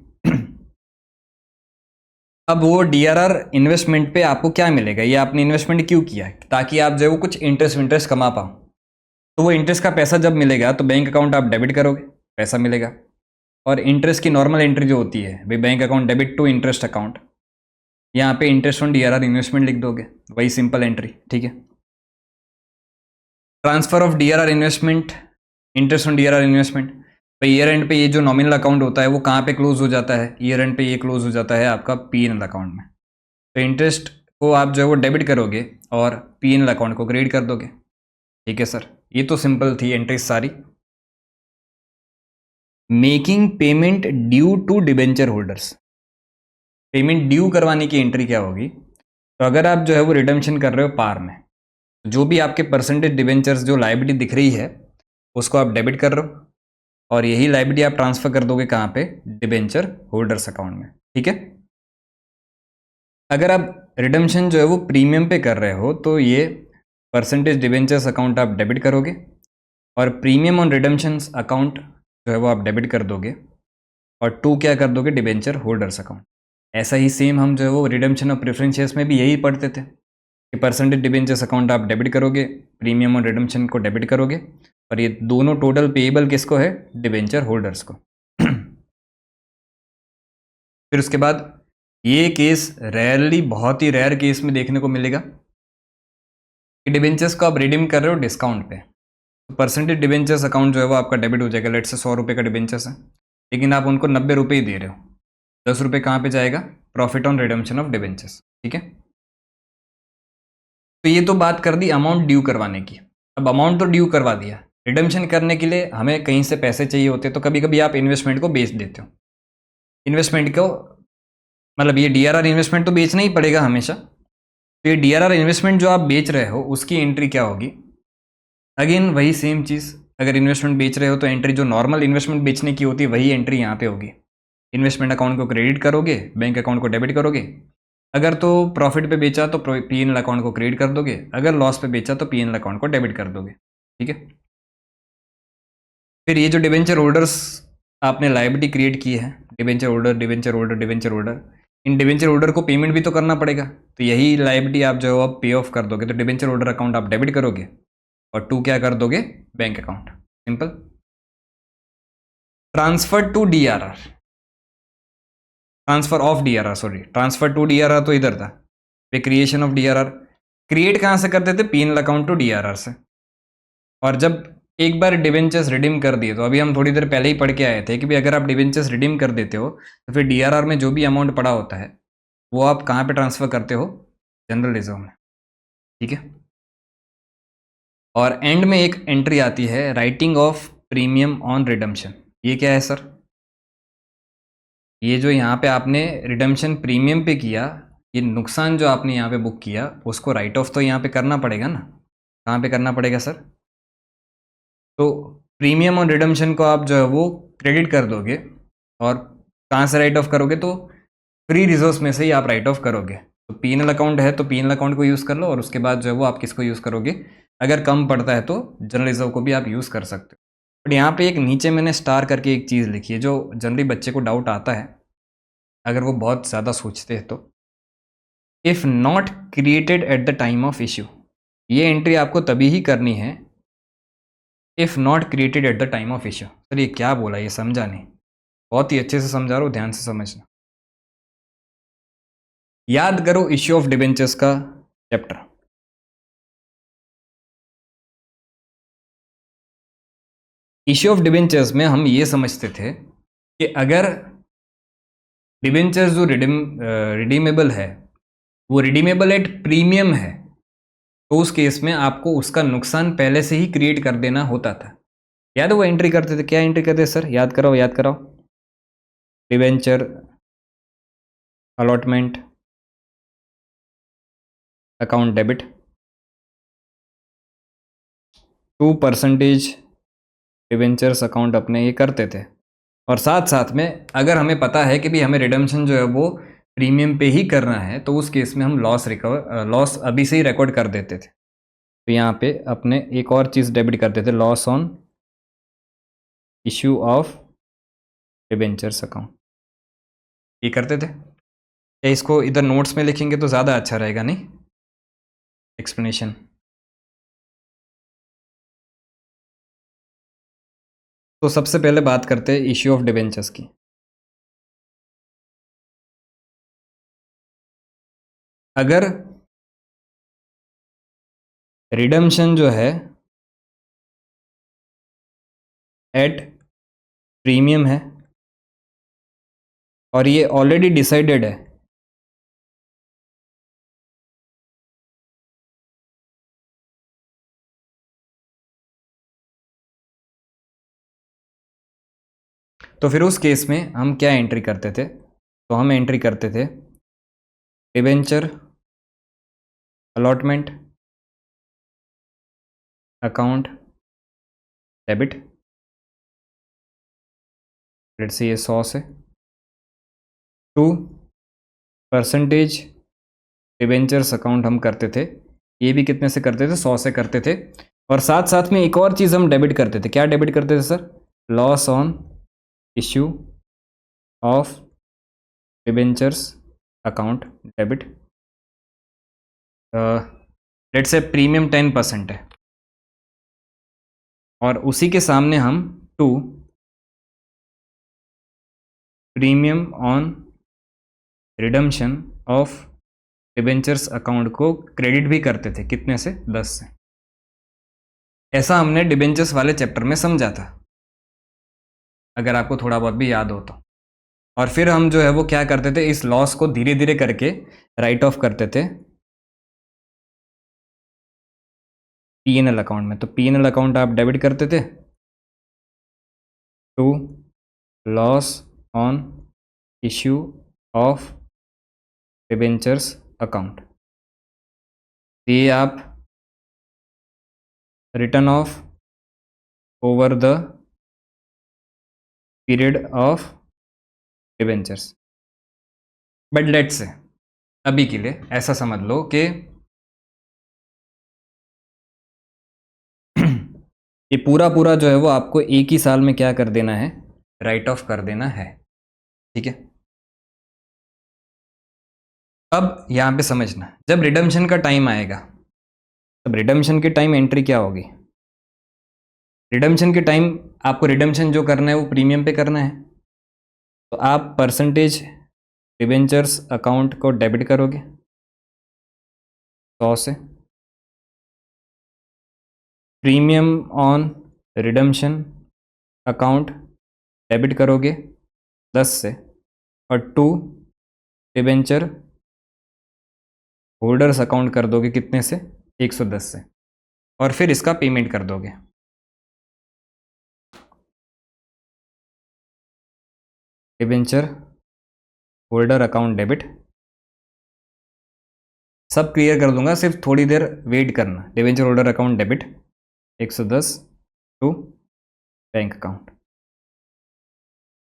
S1: अब वो डीआरआर इन्वेस्टमेंट पे आपको क्या मिलेगा, ये आपने इन्वेस्टमेंट क्यों किया है, ताकि आप जो है वो कुछ इंटरेस्ट कमा पाओ। तो वो इंटरेस्ट का पैसा जब मिलेगा तो बैंक अकाउंट आप डेबिट करोगे, पैसा मिलेगा। और इंटरेस्ट की नॉर्मल एंट्री जो होती है भाई, bank account debit to interest account, यहाँ पे इंटरेस्ट ऑन डीआरआर इन्वेस्टमेंट लिख दोगे, वही सिंपल एंट्री। ठीक है, transfer of DRR investment, interest on DRR investment. भाई ईयर एंड पे ये जो नॉमिनल अकाउंट होता है वो कहाँ पे क्लोज हो जाता है, ईयर एंड पे ये क्लोज हो जाता है आपका पीएनएल अकाउंट में। तो इंटरेस्ट को आप जो है वो डेबिट करोगे और पीएनएल अकाउंट को क्रेडिट कर दोगे। ठीक है सर, ये तो सिंपल थी एंट्रीज सारी। Making payment due to debenture holders, payment due करवाने की एंट्री क्या होगी। तो अगर आप जो है वो रिडम्पशन कर रहे हो पार में, जो भी आपके परसेंटेज डिबेंचर्स जो लाइबिलिटी दिख रही है उसको आप डेबिट कर रहे हो, और यही लाइबिलिटी आप ट्रांसफर कर दोगे कहाँ पे, डिबेंचर होल्डर्स अकाउंट में। ठीक है, अगर आप रिडम्पशन जो है वो प्रीमियम पे कर रहे हो तो ये परसेंटेज डिबेंचर्स अकाउंट आप डेबिट करोगे, और प्रीमियम ऑन रिडम्पशन अकाउंट जो है वो आप डेबिट कर दोगे, और टू क्या कर दोगे, डिबेंचर होल्डर्स अकाउंट। ऐसा ही सेम हम जो है वो रिडम्पशन ऑफ प्रेफरेंस शेयर्स में भी यही पढ़ते थे कि परसेंटेज डिबेंचर्स अकाउंट आप डेबिट करोगे, प्रीमियम और रिडम्पशन को डेबिट करोगे, और ये दोनों टोटल पेएबल किसको है, डिबेंचर होल्डर्स को। फिर उसके बाद ये केस रेयरली, बहुत ही रेयर केस में देखने को मिलेगा कि डिबेंचर्स को आप रिडीम कर रहे हो डिस्काउंट पे, तो परसेंटेज डिबेंचर्स अकाउंट जो है वो आपका डेबिट हो जाएगा। लेट से 100 रुपये का डिबेंचर्स है, लेकिन आप उनको 90 रुपये ही दे रहे हो, 10 रुपये कहाँ पे जाएगा, profit on redemption of debentures. ठीक है, तो ये तो बात कर दी अमाउंट ड्यू करवाने की। अब अमाउंट तो ड्यू करवा दिया, रिडम्पशन करने के लिए हमें कहीं से पैसे चाहिए होते, तो कभी कभी आप इन्वेस्टमेंट को बेच देते हो। इन्वेस्टमेंट को मतलब ये डीआरआर इन्वेस्टमेंट तो बेचना ही पड़ेगा हमेशा। तो ये डीआरआर इन्वेस्टमेंट जो आप बेच रहे हो उसकी एंट्री क्या होगी, अगेन वही सेम चीज़। अगर इन्वेस्टमेंट बेच रहे हो तो एंट्री जो नॉर्मल इन्वेस्टमेंट बेचने की होती है वही एंट्री यहाँ पे होगी। इन्वेस्टमेंट अकाउंट को क्रेडिट करोगे, बैंक अकाउंट को डेबिट करोगे। अगर तो प्रॉफिट पे बेचा तो पीएनएल अकाउंट को क्रेडिट कर दोगे, अगर लॉस पे बेचा तो पीएनएल अकाउंट को डेबिट कर दोगे। ठीक है, फिर ये जो डिबेंचर होल्डर्स आपने लायबिलिटी क्रिएट की है, debenture holder debenture holder debenture holder, इन डिबेंचर होल्डर को पेमेंट भी तो करना पड़ेगा, तो यही लायबिलिटी आप जो अब पे ऑफ कर दोगे। तो डिबेंचर होल्डर अकाउंट आप डेबिट करोगे और टू क्या कर दोगे, bank account. Simple. Transfer to DRR, transfer of DRR, sorry transfer to DRR तो इधर था, पे क्रिएशन ऑफ डीआरआर। क्रिएट कहाँ से करते थे, पीएनएल अकाउंट टू डीआरआर से। और जब एक बार डिबेंचर्स रिडीम कर दिए, तो अभी हम थोड़ी देर पहले ही पढ़ के आए थे कि भाई अगर आप डिबेंचर्स रिडीम कर देते हो तो फिर डीआरआर में जो भी अमाउंट पड़ा होता है वो आप कहाँ पे ट्रांसफर करते हो, जनरल रिजर्व में। ठीक है, और एंड में एक एंट्री आती है writing of premium on redemption. ये क्या है सर, ये जो यहाँ पे आपने रिडम्पशन प्रीमियम पे किया, ये नुकसान जो आपने यहाँ पे बुक किया उसको राइट ऑफ तो यहाँ पे करना पड़ेगा ना। कहाँ पे करना पड़ेगा सर, तो प्रीमियम और रिडम्पशन को आप जो है वो क्रेडिट कर दोगे, और कहाँ से राइट ऑफ करोगे, तो फ्री रिजर्व्स में से ही आप राइट ऑफ करोगे। तो पीएनएल अकाउंट है तो पीएनएल अकाउंट को यूज़ कर लो, और उसके बाद जो है वो आप किसको यूज़ करोगे, अगर कम पड़ता है तो जनरल रिजर्व को भी आप यूज़ कर सकते हो। बट यहाँ पे एक नीचे मैंने स्टार करके एक चीज़ लिखी है जो जनरली बच्चे को डाउट आता है अगर वो बहुत ज़्यादा सोचते हैं तो। If not created at the time of issue, ये एंट्री आपको तभी ही करनी है if not created at the time of issue. Sir ये क्या बोला, ये समझा नहीं। बहुत ही अच्छे से समझा रहा हूँ, ध्यान से समझना। याद करो इश्यू ऑफ डिबेंचर्स का चैप्टर। इश्यू ऑफ डिबेंचर्स में हम ये समझते थे कि अगर डिबेंचर्स जो रिडीमेबल है वो रिडीमेबल एट प्रीमियम है तो उस केस में आपको उसका नुकसान पहले से ही क्रिएट कर देना होता था। याद है वो एंट्री करते थे, क्या एंट्री करते थे सर? याद कराओ, याद कराओ। Debenture allotment account debit 2% debentures account अपने ये करते थे। और साथ साथ में अगर हमें पता है कि भी हमें रिडम्पशन जो है वो प्रीमियम पे ही करना है तो उस केस में हम लॉस अभी से ही रिकॉर्ड कर देते थे। तो यहाँ पे अपने एक और चीज़ डेबिट करते थे, loss on issue of debentures account, ये करते थे। क्या इसको इधर नोट्स में लिखेंगे तो ज़्यादा अच्छा रहेगा नहीं? एक्सप्लेनेशन। तो सबसे पहले बात करते हैं इश्यू ऑफ डिबेंचर्स की। अगर रिडम्पशन जो है एट प्रीमियम है और ये ऑलरेडी डिसाइडेड है, तो फिर उस केस में हम क्या एंट्री करते थे? तो हम एंट्री करते थे debenture allotment account debit, let's say ये 100 से 2% डिबेंचर्स अकाउंट हम करते थे। ये भी कितने से करते थे? 100 से करते थे। और साथ साथ में एक और चीज़ हम डेबिट करते थे। क्या डेबिट करते थे sir? Loss on issue of debentures account debit. Let's say premium 10% है और उसी के सामने हम 2 premium on redemption of debentures account को क्रेडिट भी करते थे। कितने से? 10 से। ऐसा हमने डिबेंचर्स वाले चैप्टर में समझा था, अगर आपको थोड़ा बहुत भी याद हो तो। और फिर हम जो है वो क्या करते थे, इस लॉस को धीरे धीरे करके राइट ऑफ करते थे पीएनएल अकाउंट में। तो पीएनएल अकाउंट आप डेबिट करते थे to loss on issue of debentures account. ये आप written off over the period of debentures. But let's say अभी के लिए ऐसा समझ लो कि ये पूरा पूरा जो है वो आपको एक ही साल में क्या कर देना है? राइट ऑफ कर देना है। ठीक है, अब यहां पे समझना, जब रिडम्पशन का टाइम आएगा तब रिडम्पशन के टाइम एंट्री क्या होगी? रिडम्पशन के टाइम आपको रिडम्पशन जो करना है वो प्रीमियम पे करना है, तो आप परसेंटेज डिबेंचर्स अकाउंट को डेबिट करोगे 100 से, premium on redemption account debit करोगे 10 से, और 2 डिबेंचर होल्डर्स अकाउंट कर दोगे कितने से? 110 से, और फिर इसका पेमेंट कर दोगे। डिबेंचर होल्डर अकाउंट डेबिट, सब क्लियर कर दूंगा, सिर्फ थोड़ी देर वेट करना। Debenture holder account debit 110 to bank account,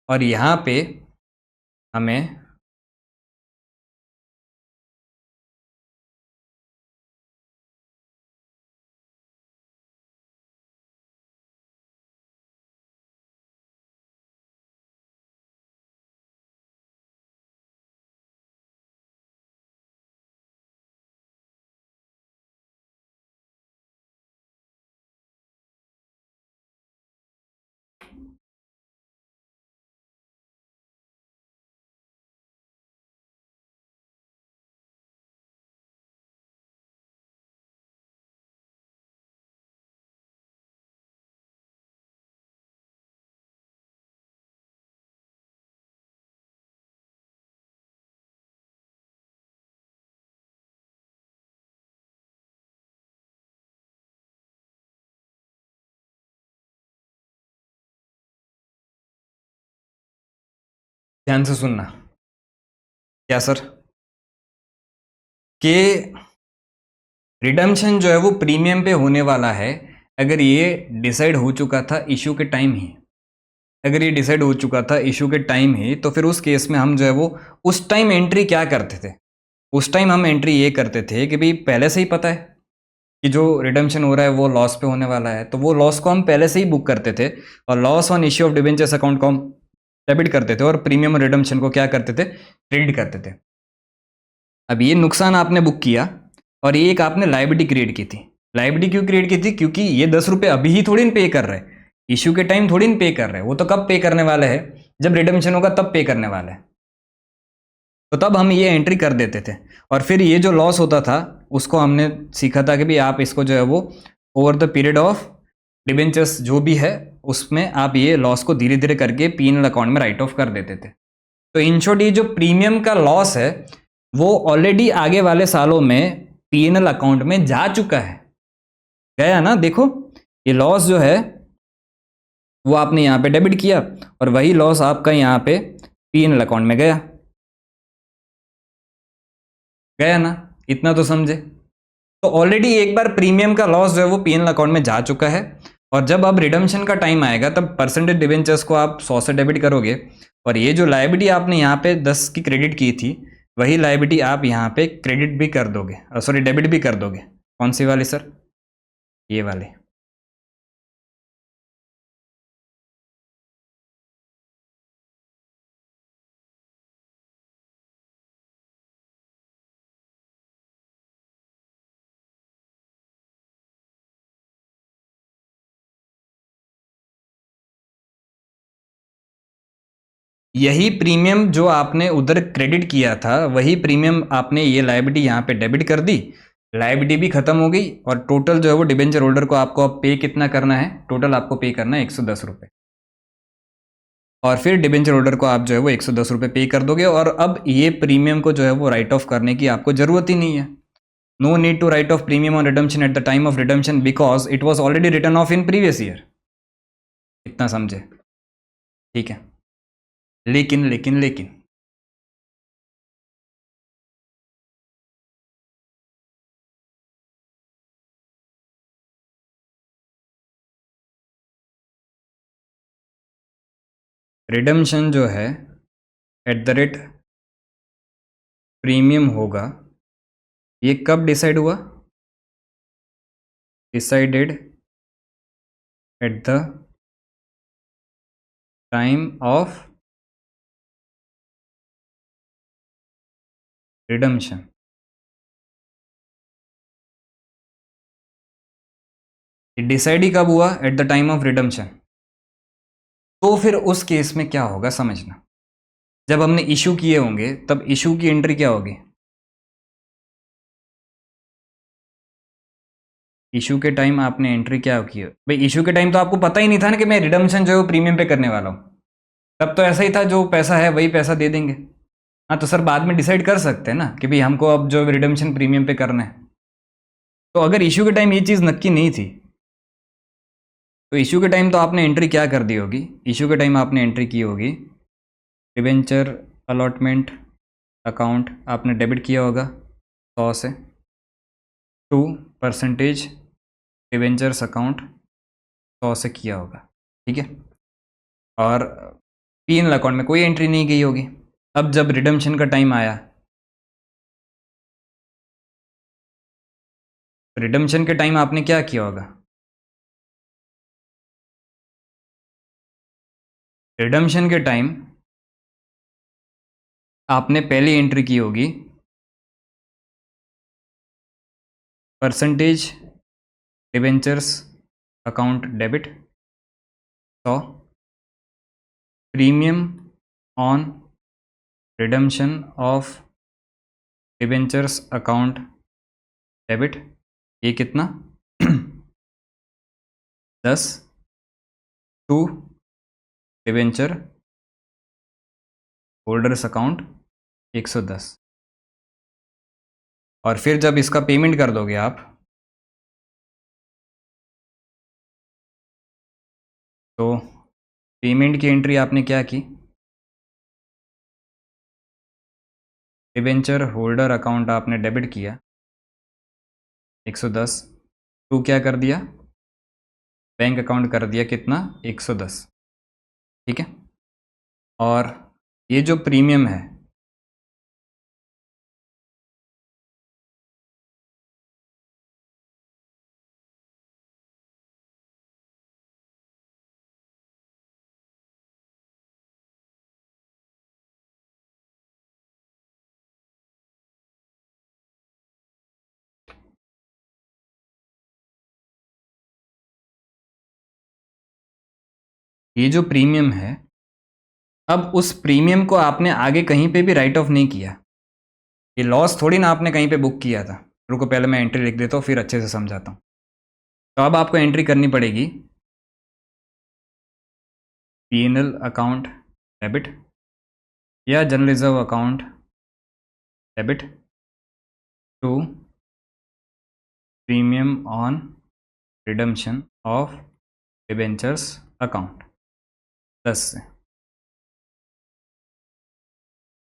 S1: और यहाँ पे हमें ध्यान से सुनना। क्या सर? कि रिडम्पशन जो है वो प्रीमियम पे होने वाला है अगर ये डिसाइड हो चुका था इशू के टाइम ही। अगर ये डिसाइड हो चुका था इशू के टाइम ही, तो फिर उस केस में हम जो है वो उस टाइम एंट्री क्या करते थे? उस टाइम हम एंट्री ये करते थे कि भाई पहले से ही पता है कि जो रिडम्पशन हो रहा है वो लॉस पे होने वाला है, तो वो लॉस को हम पहले से ही बुक करते थे और loss on issue of debentures account को हम डेबिट करते थे और प्रीमियम रिडम्पशन को क्या करते थे? क्रेडिट करते थे। अब ये नुकसान आपने बुक किया और ये एक आपने लाइबिलिटी क्रिएट की थी। लाइबिलिटी क्यों क्रिएट की थी? क्योंकि ये 10 रुपये अभी ही थोड़ी पे कर रहे हैं, इश्यू के टाइम थोड़ी पे कर रहे हैं, वो तो कब पे करने वाले हैं? जब रिडम्पशन होगा तब पे करने वाले हैं। तो तब हम ये एंट्री कर देते थे और फिर ये जो लॉस होता था उसको हमने सीखा था कि भाई आप इसको जो है वो over the period of debentures जो भी है उसमें आप ये लॉस को धीरे धीरे करके पीएनएल अकाउंट में राइट ऑफ कर देते थे। तो इन शॉर्ट ये जो प्रीमियम का लॉस है वो ऑलरेडी आगे वाले सालों में पीएनएल अकाउंट में जा चुका है। गया ना? देखो ये लॉस जो है वो आपने यहाँ पे डेबिट किया और वही लॉस आपका यहाँ पे पीएनएल अकाउंट में गया। गया ना? इतना तो समझे। तो ऑलरेडी एक बार प्रीमियम का लॉस जो है वो पीएनएल अकाउंट में जा चुका है और जब अब रिडम्पशन का टाइम आएगा तब परसेंटेज डिवेंचर्स को आप 100 से डेबिट करोगे और ये जो लायबिलिटी आपने यहाँ पे 10 की क्रेडिट की थी वही लायबिलिटी आप यहाँ पे क्रेडिट भी कर दोगे, सॉरी डेबिट भी कर दोगे। कौन सी वाली सर? ये वाले। यही प्रीमियम जो आपने उधर क्रेडिट किया था वही प्रीमियम आपने ये लायबिलिटी यहाँ पे डेबिट कर दी, लायबिलिटी भी खत्म हो गई और टोटल जो है वो डिबेंचर होल्डर को आपको अब पे कितना करना है? टोटल आपको पे करना है 110 रुपये और फिर डिबेंचर होल्डर को आप जो है वो 110 रुपये पे कर दोगे और अब ये प्रीमियम को जो है वो राइट ऑफ करने की आपको जरूरत ही नहीं है। No need to write off premium on redemption at the time of redemption because it was already written off in previous year. इतना समझे? ठीक है। लेकिन लेकिन लेकिन रिडम्पशन जो है एट द रेट प्रीमियम होगा, ये कब डिसाइड हुआ? Decided at the time of redemption. Decide ही कब हुआ? At the time of redemption. तो फिर उस केस में क्या होगा समझना, जब हमने इशू किए होंगे तब इशू की एंट्री क्या होगी? इशू के टाइम आपने एंट्री क्या की है? भाई इशू के टाइम तो आपको पता ही नहीं था ना कि मैं रिडम्पशन जो है वो प्रीमियम पे करने वाला हूँ। तब तो ऐसा ही था जो पैसा है वही पैसा दे देंगे। हाँ तो सर बाद में डिसाइड कर सकते हैं ना कि भाई हमको अब जो रिडम्पशन प्रीमियम पे करना है। तो अगर इशू के टाइम ये चीज़ नक्की नहीं थी तो इशू के टाइम तो आपने एंट्री क्या कर दी होगी? इशू के टाइम आपने एंट्री की होगी डिबेंचर अलॉटमेंट अकाउंट आपने डेबिट किया होगा 100 से टू परसेंटेज डिबेंचर्स अकाउंट 100 से किया होगा। ठीक है। और पीएनएल अकाउंट में कोई एंट्री नहीं की होगी। अब जब रिडम्पशन का टाइम आया, रिडम्पशन के टाइम आपने क्या किया होगा? रिडम्पशन के टाइम आपने पहली एंट्री की होगी percentage debentures account debit 100 premium on redemption of debentures account debit. ये कितना? 10 टू डिबेंचर होल्डर्स अकाउंट 110 और फिर जब इसका पेमेंट कर दोगे आप तो पेमेंट की एंट्री आपने क्या की? डिबेंचर होल्डर अकाउंट आपने डेबिट किया 110, टू क्या कर दिया, बैंक अकाउंट कर दिया कितना 110, ठीक है। और ये जो प्रीमियम है ये जो प्रीमियम है, अब उस प्रीमियम को आपने आगे कहीं पे भी राइट ऑफ नहीं किया, ये लॉस थोड़ी ना आपने कहीं पे बुक किया था। रुको पहले मैं एंट्री लिख देता हूँ फिर अच्छे से समझाता हूँ। तो अब आपको एंट्री करनी पड़ेगी पीएनएल अकाउंट डेबिट या general reserve account debit to premium on redemption of debentures account 10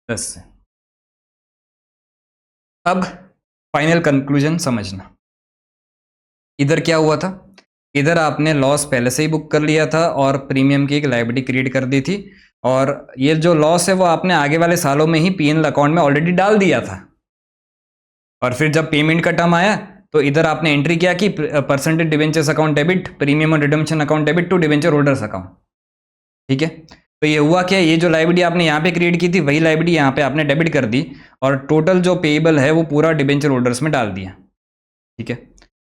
S1: से। अब फाइनल कंक्लूजन समझना, इधर क्या हुआ था, इधर आपने लॉस पहले से ही बुक कर लिया था और प्रीमियम की एक लायबिलिटी क्रिएट कर दी थी, और ये जो लॉस है वो आपने आगे वाले सालों में ही पीएनएल अकाउंट में ऑलरेडी डाल दिया था। और फिर जब पेमेंट का टर्म आया तो इधर आपने एंट्री किया कि percentage debentures account debit premium और redemption account debit to debenture holders account, ठीक है। तो ये हुआ क्या, ये जो लायबिलिटी आपने यहाँ पे क्रिएट की थी वही लायबिलिटी यहाँ पे आपने डेबिट कर दी और टोटल जो पेएबल है वो पूरा डिबेंचर होल्डर्स में डाल दिया, ठीक है।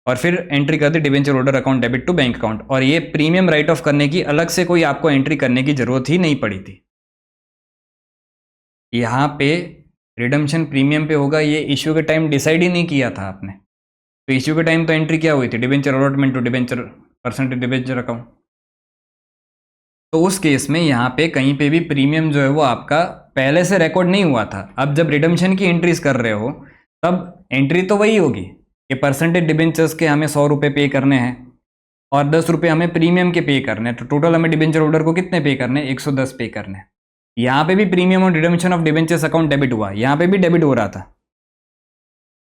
S1: और फिर एंट्री कर दी debenture holder account debit to bank account, और ये प्रीमियम राइट ऑफ करने की अलग से कोई आपको एंट्री करने की जरूरत ही नहीं पड़ी थी। यहाँ पे रिडम्पशन प्रीमियम पे होगा ये इश्यू के टाइम डिसाइड ही नहीं किया था आपने, तो इश्यू के टाइम तो एंट्री क्या हुई थी, debenture allotment to debenture percentage debenture account. तो उस केस में यहाँ पे कहीं पे भी प्रीमियम जो है वो आपका पहले से रिकॉर्ड नहीं हुआ था। अब जब रिडम्पशन की एंट्रीज कर रहे हो तब एंट्री तो वही होगी कि परसेंटेज डिबेंचर्स के हमें 100 रुपये पे करने हैं और 10 रुपये हमें प्रीमियम के पे करने हैं, तो टोटल हमें डिबेंचर होल्डर को कितने पे करने हैं, 110 पे करने हैं। यहाँ पे भी प्रीमियम और redemption of debentures account debit हुआ, यहाँ पे भी डेबिट हो रहा था,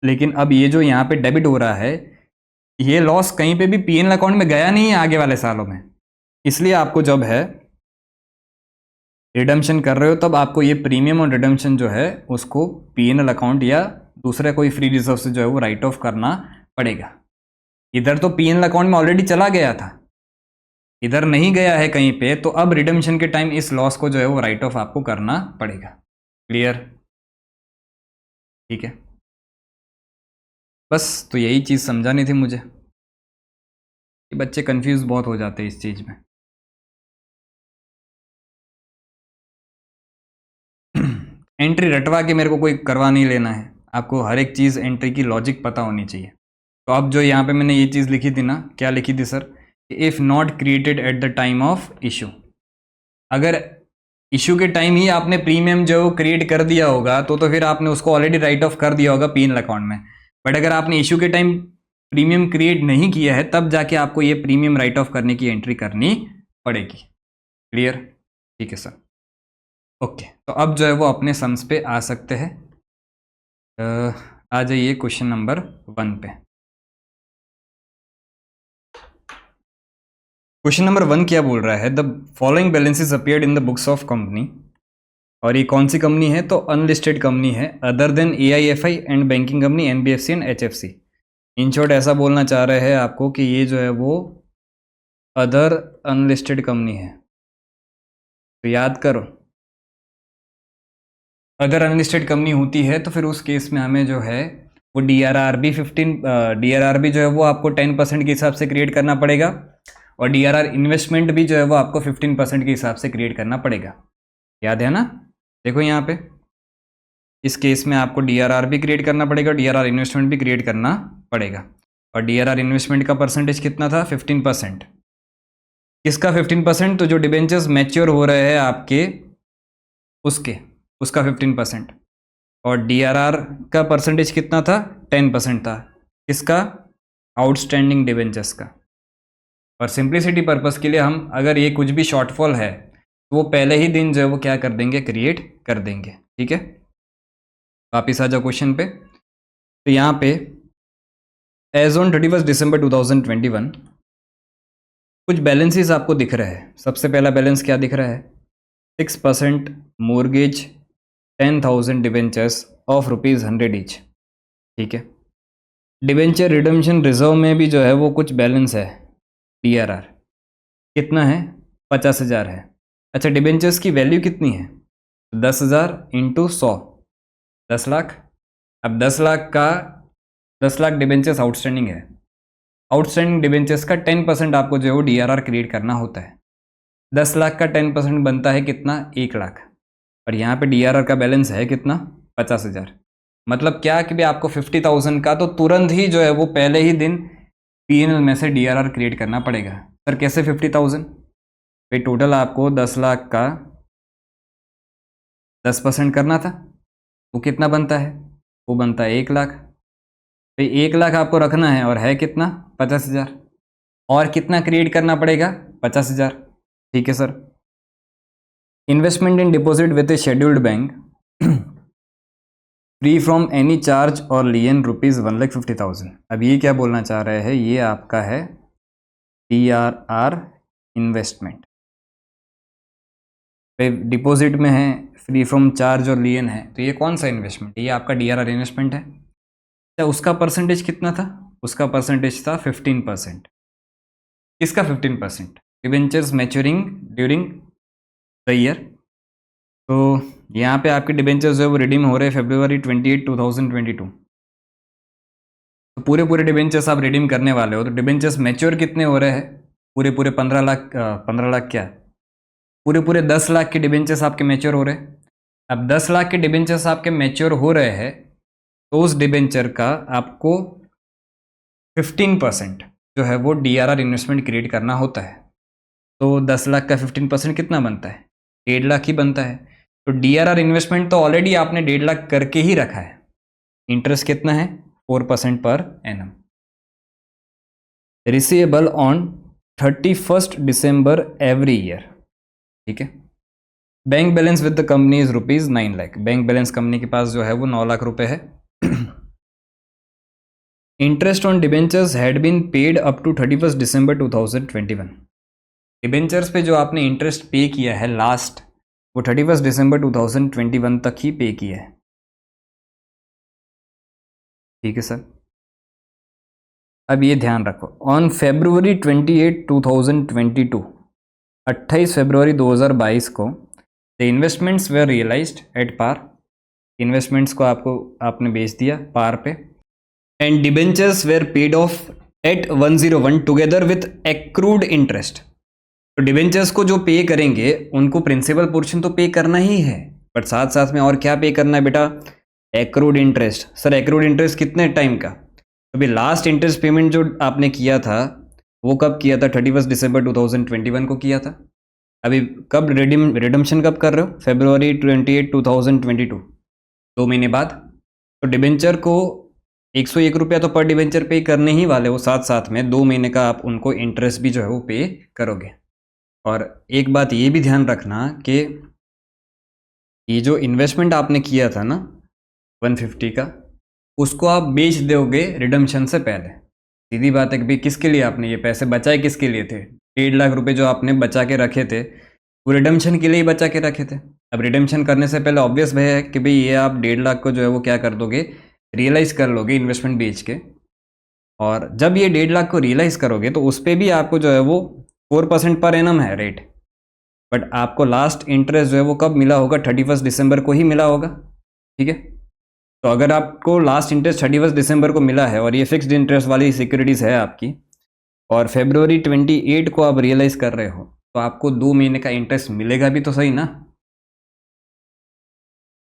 S1: लेकिन अब ये जो यहाँ पे डेबिट हो रहा है ये लॉस कहीं पे भी पीएनएल अकाउंट में गया नहीं है आगे वाले सालों में, इसलिए आपको जब है रिडम्पशन कर रहे हो तब आपको ये प्रीमियम और रिडम्पशन जो है उसको पीएनएल अकाउंट या दूसरे कोई फ्री रिजर्व से जो है वो राइट ऑफ करना पड़ेगा। इधर तो पीएनएल अकाउंट में ऑलरेडी चला गया था, इधर नहीं गया है कहीं पे, तो अब रिडम्पशन के टाइम इस लॉस को जो है वो राइट ऑफ आपको करना पड़ेगा। क्लियर, ठीक है। बस तो यही चीज़ समझानी थी मुझे, कि बच्चे कंफ्यूज बहुत हो जाते हैं इस चीज़ में। एंट्री रटवा के मेरे को कोई करवा नहीं लेना है, आपको हर एक चीज़ एंट्री की लॉजिक पता होनी चाहिए। तो अब जो यहाँ पे मैंने ये चीज़ लिखी थी ना, क्या लिखी थी sir, if not created at the time of issue, अगर इशू के टाइम ही आपने प्रीमियम जो क्रिएट कर दिया होगा तो फिर आपने उसको ऑलरेडी राइट ऑफ कर दिया होगा पीएनएल अकाउंट में। बट अगर आपने इशू के टाइम प्रीमियम क्रिएट नहीं किया है तब जाके आपको ये प्रीमियम राइट ऑफ करने की एंट्री करनी पड़ेगी। क्लियर, ठीक है सर, ओके। तो अब जो है वो अपने सम्स पे आ सकते हैं। आ जाइए क्वेश्चन नंबर 1 पे। क्वेश्चन नंबर 1 क्या बोल रहा है, the following balances appeared in the books of company, और ये कौन सी कंपनी है, तो अनलिस्टेड कंपनी है, other than AIFI and banking company NBFC and HFC. In short ऐसा बोलना चाह रहे हैं आपको कि ये जो है वो अदर अनलिस्टेड कंपनी है। तो याद करो, अगर अनलिस्टेड कंपनी होती है तो फिर उस केस में हमें जो है वो डीआरआरबी 15 डीआरआरबी जो है वो आपको 10% के हिसाब से क्रिएट करना पड़ेगा, और डीआरआर इन्वेस्टमेंट भी जो है वो आपको 15% के हिसाब से क्रिएट करना पड़ेगा। याद है ना, देखो यहाँ पे इस केस में आपको डीआरआर भी क्रिएट करना पड़ेगा, डीआरआर इन्वेस्टमेंट भी क्रिएट करना पड़ेगा। और डीआरआर इन्वेस्टमेंट का परसेंटेज कितना था, 15%। किसका 15%, तो जो डिबेंचर्स मैच्योर हो रहे हैं आपके उसका 15%। और डीआरआर का परसेंटेज कितना था, 10% था, किसका, आउटस्टैंडिंग डिबेंचर्स का। और सिंप्लिसिटी पर्पस के लिए हम अगर ये कुछ भी शॉर्टफॉल है तो वो पहले ही दिन जो है वो क्या कर देंगे, क्रिएट कर देंगे, ठीक है। वापिस आ जाओ क्वेश्चन पे। तो यहाँ पे एज ऑन 31 दिसंबर 2021 कुछ बैलेंसेस आपको दिख रहा है। सबसे पहला बैलेंस क्या दिख रहा है? 6% मोर्गेज, 10,000 डिवेंचर्स ऑफ ₹100 ईच। ठीक है। डिवेंचर रिडम्पशन रिजर्व में भी जो है वो कुछ बैलेंस है, DRR कितना है? 50,000 है। अच्छा, डिवेंचर्स की वैल्यू कितनी है? 10,000 इंटू 100, 10 लाख। अब 10 लाख का 10 लाख डिवेंचर्स आउटस्टैंडिंग है। आउटस्टैंडिंग डिवेंचर्स का 10% आपको जो है वो DRR क्रिएट करना होता है। 10 लाख का 10% बनता है कितना? 1 लाख। और यहाँ पे DRR का बैलेंस है कितना? 50,000। मतलब क्या कि भी आपको 50,000 का तो तुरंत ही जो है वो पहले ही दिन PNL में से DRR क्रिएट करना पड़ेगा। सर कैसे 50,000? भाई टोटल आपको 10 लाख का 10% करना था, वो कितना बनता है? वो बनता है 1 लाख। भाई 1 लाख आपको रखना है और है कितना? 50,000। और कितना क्रिएट करना पड़ेगा? 50,000। ठीक है sir. Investment in deposit with A scheduled bank free from any charge और लियन ₹1,50,000। अब ये क्या बोलना चाह रहे हैं? ये आपका है DRR इन्वेस्टमेंट। डिपॉजिट में है, फ्री फ्रॉम चार्ज और लियन है, तो ये कौन सा इन्वेस्टमेंट है? ये आपका DRR इन्वेस्टमेंट है। क्या उसका परसेंटेज कितना था? उसका परसेंटेज था 15%। किसका 15%? Debentures maturing during the year. तो यहाँ पे आपके डिबेंचर्स जो है वो रिडीम हो रहे हैं February 28, 2022। तो पूरे पूरे डिबेंचर्स आप रिडीम करने वाले हो, तो डिबेंचर्स मैच्योर कितने हो रहे हैं? पूरे पूरे 15 लाख, 15 लाख क्या, पूरे पूरे 10 लाख के डिबेंचर्स आपके मैच्योर हो रहे हैं। अब 10 लाख के डिबेंचर्स आपके मैच्योर हो रहे हैं, तो उस डिबेंचर का आपको 15% जो है वो DRR इन्वेस्टमेंट क्रिएट करना होता है। तो 10 लाख का 15% कितना बनता है? 1.5 लाख ही बनता है। तो DRR इन्वेस्टमेंट तो ऑलरेडी आपने 1.5 लाख करके ही रखा है। इंटरेस्ट कितना है? 4% per annum. Receivable on 31 December every year. ठीक है। Bank balance with the company is ₹9 lakh. Bank balance company के पास जो है वो 9 लाख रुपए है। Interest on debentures had been paid up to 31 December 2021। Debentures पे जो आपने इंटरेस्ट पे किया है लास्ट, वो 31 दिसंबर 2021 तक ही पे किया है। ठीक है सर। अब ये ध्यान रखो, ऑन February 28, 2022, 28 फरवरी 2022 को the investments were realised at par. Investments को आपने बेच दिया पार पे। And debentures were paid off at 101 together with accrued interest. तो डिबेंचर्स को जो पे करेंगे उनको प्रिंसिपल पोर्शन तो पे करना ही है, बट साथ साथ में और क्या पे करना है बेटा? Accrued interest. Sir accrued interest कितने टाइम का? अभी लास्ट इंटरेस्ट पेमेंट जो आपने किया था वो कब किया था? 31 दिसंबर 2021 को किया था। अभी कब रिडम्पशन कब कर रहे हो? February 28, 2022, 2 महीने बाद। तो डिबेंचर को 101 रुपया तो पर डिबेंचर पे करने ही वाले हो, साथ साथ में 2 महीने का आप उनको इंटरेस्ट भी जो है वो पे करोगे। और एक बात ये भी ध्यान रखना कि ये जो इन्वेस्टमेंट आपने किया था ना 150 का, उसको आप बेच दोगे रिडम्पशन से पहले। सीधी बात है कि भाई किसके लिए आपने ये पैसे बचाए? किसके लिए थे? 1.5 लाख रुपए जो आपने बचा के रखे थे वो रिडम्पशन के लिए ही बचा के रखे थे। अब रिडम्पशन करने से पहले ऑब्वियस है कि भाई ये आप 1.5 लाख को जो है वो क्या कर दोगे? रियलाइज कर लोगे इन्वेस्टमेंट बेच के। और जब ये 1.5 लाख को रियलाइज करोगे तो उस पर भी आपको जो है वो 4% पर एनम है रेट। बट आपको लास्ट इंटरेस्ट जो है वो कब मिला होगा? 31 दिसंबर को ही मिला होगा। ठीक है। तो अगर आपको लास्ट इंटरेस्ट 31 दिसंबर को मिला है और ये फिक्स्ड इंटरेस्ट वाली सिक्योरिटीज़ है आपकी, और February 28 को आप रियलाइज कर रहे हो, तो आपको 2 महीने का इंटरेस्ट मिलेगा भी तो सही ना।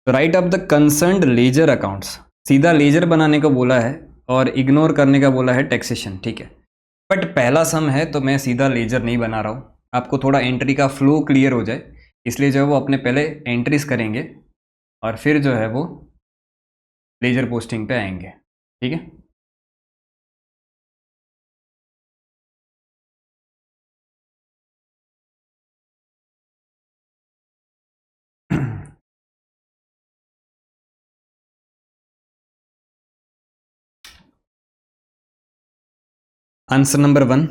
S1: तो right up the concerned ledger accounts. सीधा लेजर बनाने को बोला है और इग्नोर करने का बोला है टैक्सेशन। ठीक है। बट पहला सम है तो मैं सीधा लेजर नहीं बना रहा हूँ, आपको थोड़ा एंट्री का फ्लो क्लियर हो जाए, इसलिए जो है वो अपने पहले एंट्रीज करेंगे और फिर जो है वो लेजर पोस्टिंग पे आएंगे। ठीक है। आंसर नंबर 1,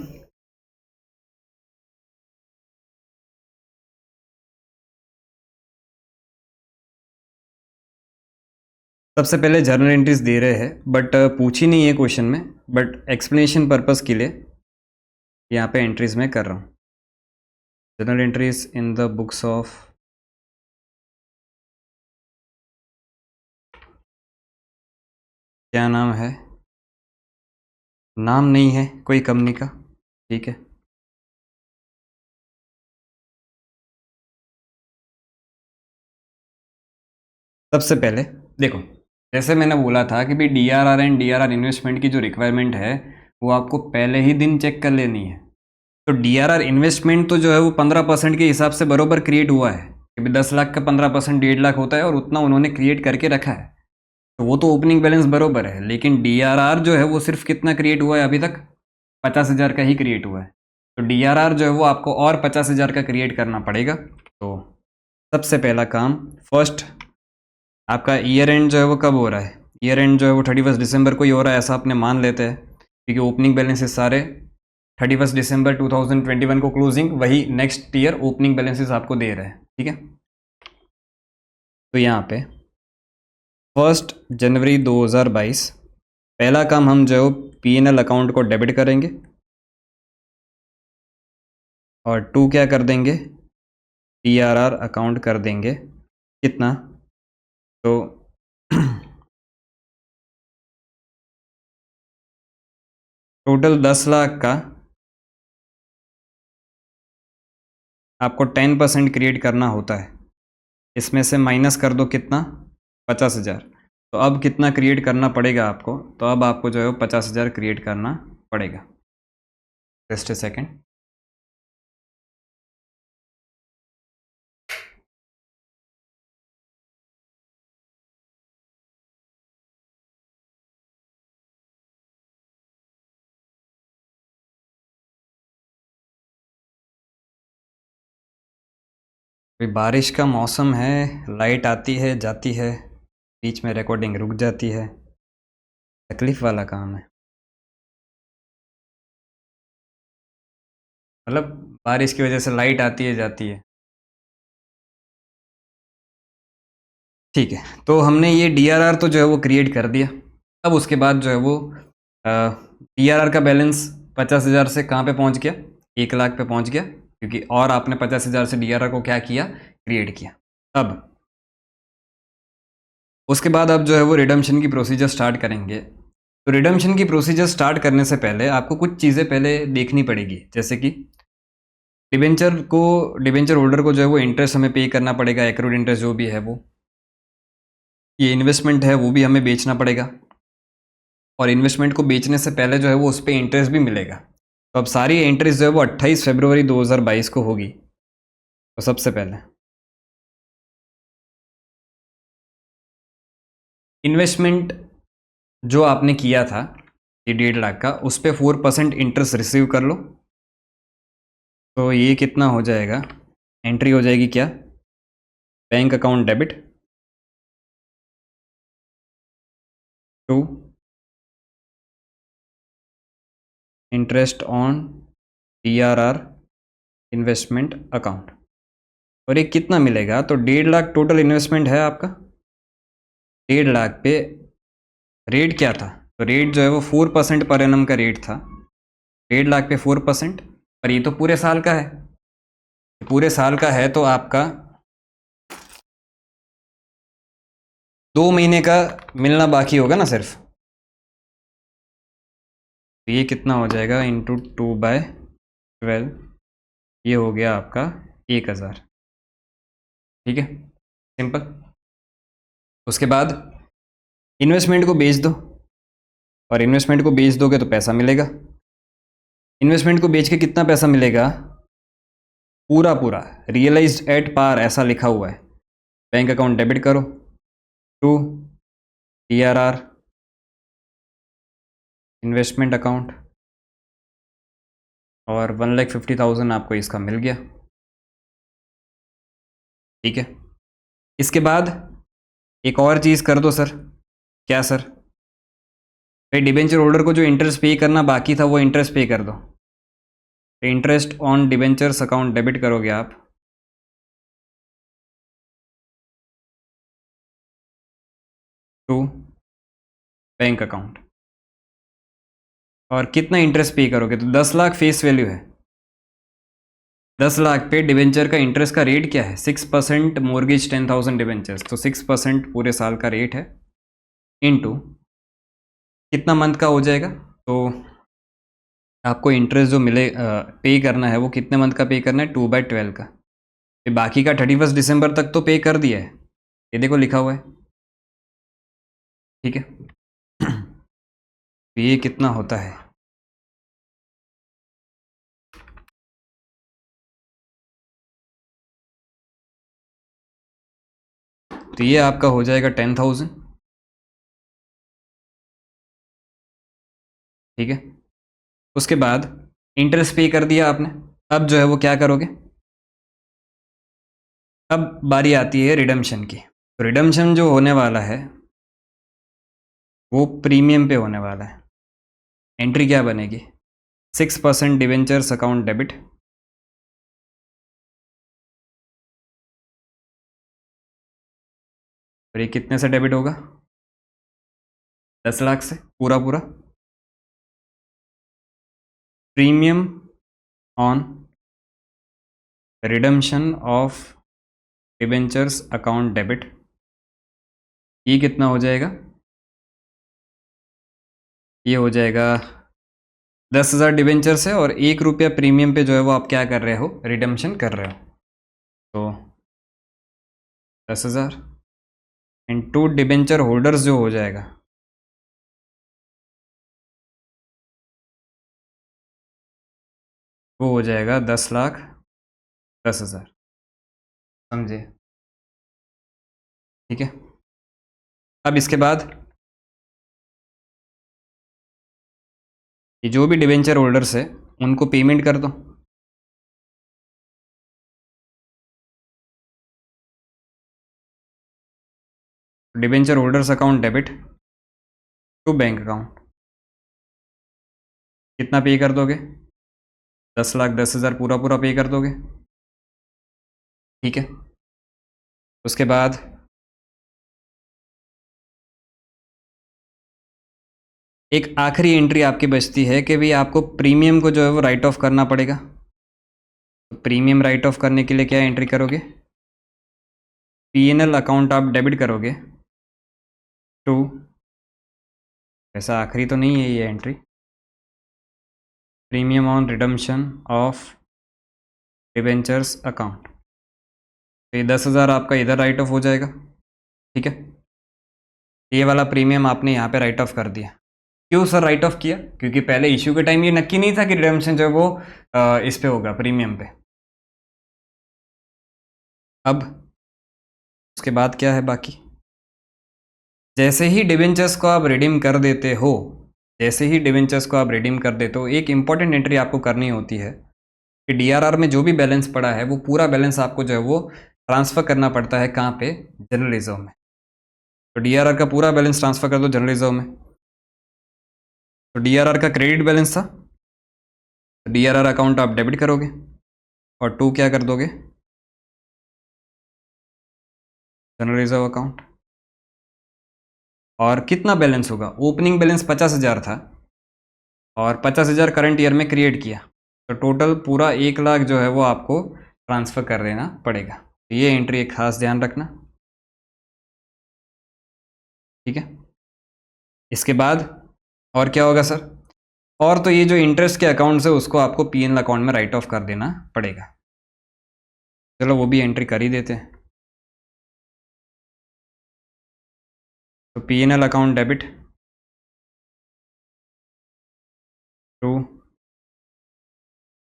S1: सबसे पहले जर्नल एंट्रीज दे रहे हैं बट पूछी नहीं है क्वेश्चन में, बट एक्सप्लेनेशन पर्पस के लिए यहाँ पे एंट्रीज मैं कर रहा हूँ। Journal entries in the books of क्या नाम है, नाम नहीं है कोई कंपनी का, ठीक है। सबसे पहले देखो, जैसे मैंने बोला था कि भाई डीआरआर एंड डीआरआर इन्वेस्टमेंट की जो रिक्वायरमेंट है वो आपको पहले ही दिन चेक कर लेनी है। तो डीआरआर इन्वेस्टमेंट तो जो है वो 15% के हिसाब से बरोबर क्रिएट हुआ है कि भाई 10 लाख का 15% 1.5 लाख होता है और उतना उन्होंने क्रिएट करके रखा है, तो वो तो ओपनिंग बैलेंस बरोबर है। लेकिन डीआरआर जो है वो सिर्फ कितना क्रिएट हुआ है अभी तक, 50,000 का ही क्रिएट हुआ है। तो डीआरआर जो है वो आपको और 50,000 का क्रिएट करना पड़ेगा। तो सबसे पहला काम, फर्स्ट आपका ईयर एंड जो है वो कब हो रहा है, ईयर एंड जो है वो 31 दिसंबर को ही हो रहा है, ऐसा अपने मान लेते हैं, क्योंकि ओपनिंग बैलेंसेस सारे 31 दिसंबर 2021 को क्लोजिंग, वही नेक्स्ट ईयर ओपनिंग बैलेंसेस आपको दे रहे हैं, ठीक है। तो यहाँ पे 1 जनवरी 2022 पहला काम हम जो पीएनएल अकाउंट को डेबिट करेंगे और 2 क्या कर देंगे, डीआरआर अकाउंट कर देंगे। कितना, तो टोटल 10 लाख का आपको 10% क्रिएट करना होता है, इसमें से माइनस कर दो कितना, 50,000। तो अब कितना क्रिएट करना पड़ेगा आपको, तो अब आपको जो है 50,000 क्रिएट करना पड़ेगा। जस्ट ए सेकेंड, अभी बारिश का मौसम है, लाइट आती है जाती है, बीच में रिकॉर्डिंग रुक जाती है, तकलीफ वाला काम है। मतलब बारिश की वजह से लाइट आती है जाती है, ठीक है। तो हमने ये डीआरआर तो जो है वो क्रिएट कर दिया। अब उसके बाद जो है वो डीआरआर का बैलेंस 50,000 से कहाँ पे पहुँच गया, 1 लाख पे पहुँच गया, क्योंकि और आपने 50,000 से डीआरआर को क्या किया, क्रिएट किया। अब उसके बाद अब जो है वो रिडम्पशन की प्रोसीजर स्टार्ट करेंगे। तो रिडम्पशन की प्रोसीजर स्टार्ट करने से पहले आपको कुछ चीज़ें पहले देखनी पड़ेगी, जैसे कि डिबेंचर होल्डर को जो है वो इंटरेस्ट हमें पे करना पड़ेगा, एक्रूड इंटरेस्ट जो भी है वो, ये इन्वेस्टमेंट है वो भी हमें बेचना पड़ेगा, और इन्वेस्टमेंट को बेचने से पहले जो है वो उस पर इंटरेस्ट भी मिलेगा। तो अब सारी एंट्रीज जो है वो 28 फरवरी 2022 को होगी। तो सबसे पहले इन्वेस्टमेंट जो आपने किया था ये 1.5 लाख का, उस पर 4% इंटरेस्ट रिसीव कर लो। तो ये कितना हो जाएगा, एंट्री हो जाएगी क्या, bank account debit to interest on DRR investment account. और ये कितना मिलेगा, तो 1.5 लाख टोटल इन्वेस्टमेंट है आपका, 1.5 लाख पे रेट क्या था, तो रेट जो है वो 4% पर एनम का रेट था, 1.5 लाख पे 4%, पर ये तो पूरे साल का है, पूरे साल का है तो आपका 2 महीने का मिलना बाकी होगा ना सिर्फ। तो ये कितना हो जाएगा, इंटू 2/12, ये हो गया आपका 1,000, ठीक है, सिंपल। उसके बाद इन्वेस्टमेंट को बेच दो, और इन्वेस्टमेंट को बेच दोगे तो पैसा मिलेगा। इन्वेस्टमेंट को बेच के कितना पैसा मिलेगा, पूरा पूरा रियलाइज्ड एट पार ऐसा लिखा हुआ है। बैंक अकाउंट डेबिट करो टू डीआरआर इन्वेस्टमेंट अकाउंट, और 1,50,000 आपको इसका मिल गया, ठीक है। इसके बाद एक और चीज़ कर दो सर, क्या सर, भाई डिबेंचर होल्डर को जो इंटरेस्ट पे करना बाकी था वो इंटरेस्ट पे कर दो। Interest on debentures account debit करोगे आप, टू बैंक अकाउंट। और कितना इंटरेस्ट पे करोगे? तो 10 लाख फेस वैल्यू है। 10 लाख पे डिबेंचर का इंटरेस्ट का रेट क्या है? 6% मोर्गेज 10,000 डिबेंचर्स, तो 6% पूरे साल का रेट है, इनटू कितना मंथ का हो जाएगा? तो आपको इंटरेस्ट जो मिले पे करना है वो कितने मंथ का पे करना है? 2/12 का। फिर बाकी का 31 दिसंबर तक तो पे कर दिया है, ये देखो लिखा हुआ है, ठीक है। तो ये कितना होता है? तो ये आपका हो जाएगा 10,000, ठीक है। उसके बाद इंटरेस्ट पे कर दिया आपने, अब जो है वो क्या करोगे? अब बारी आती है रिडम्पशन की। तो रिडम्पशन जो होने वाला है वो प्रीमियम पे होने वाला है। एंट्री क्या बनेगी? 6% डिवेंचर्स अकाउंट डेबिट, और ये कितने से डेबिट होगा? 10 लाख से पूरा पूरा। Premium on redemption of debentures account debit, ये कितना हो जाएगा? ये हो जाएगा 10,000 डिवेंचर्स है और 1 रुपया प्रीमियम पे जो है वो आप क्या कर रहे हो? रिडम्पशन कर रहे हो। तो 10,000 इंटू डिबेंचर होल्डर्स जो हो जाएगा, वो हो जाएगा 10,10,000, समझे? ठीक है। अब इसके बाद ये जो भी डिबेंचर होल्डर्स है उनको पेमेंट कर दो। Debenture holders account debit to bank account, कितना पे कर दोगे? 10,10,000 पूरा पूरा पे कर दोगे, ठीक है। उसके बाद एक आखिरी एंट्री आपकी बचती है कि भाई आपको प्रीमियम को जो है वो राइट ऑफ करना पड़ेगा। तो प्रीमियम राइट ऑफ करने के लिए क्या एंट्री करोगे? P&L अकाउंट आप डेबिट करोगे टू, ऐसा आखिरी तो नहीं है ये entry, premium on redemption of debentures account. तो ये 10,000 आपका इधर राइट ऑफ हो जाएगा, ठीक है। ये वाला प्रीमियम आपने यहाँ पे राइट ऑफ कर दिया। क्यों सर राइट ऑफ किया? क्योंकि पहले इश्यू के टाइम ये नक्की नहीं था कि रिडम्पशन जो है वो इस पे होगा, प्रीमियम पे। अब उसके बाद क्या है बाकी? जैसे ही डिबेंचर्स को आप रिडीम कर देते हो, जैसे ही डिबेंचर्स को आप रिडीम कर देते हो, एक इंपॉर्टेंट एंट्री आपको करनी होती है कि डीआरआर में जो भी बैलेंस पड़ा है वो पूरा बैलेंस आपको जो है वो ट्रांसफ़र करना पड़ता है। कहाँ पे? जनरल रिजर्व में। तो डीआरआर का पूरा बैलेंस ट्रांसफ़र कर दो जनरल रिजर्व में। तो डीआरआर का क्रेडिट बैलेंस था, तो डीआरआर अकाउंट आप डेबिट करोगे और टू क्या कर दोगे? General reserve account. और कितना बैलेंस होगा? ओपनिंग बैलेंस 50,000 था और 50,000 करंट ईयर में क्रिएट किया, तो टोटल पूरा 1 लाख जो है वो आपको ट्रांसफ़र कर देना पड़ेगा। तो ये एंट्री एक खास ध्यान रखना, ठीक है। इसके बाद और क्या होगा सर? और तो ये जो इंटरेस्ट के अकाउंट्स है उसको आपको P&L अकाउंट में राइट ऑफ कर देना पड़ेगा। चलो वो भी एंट्री कर ही देते हैं। तो P&L account debit to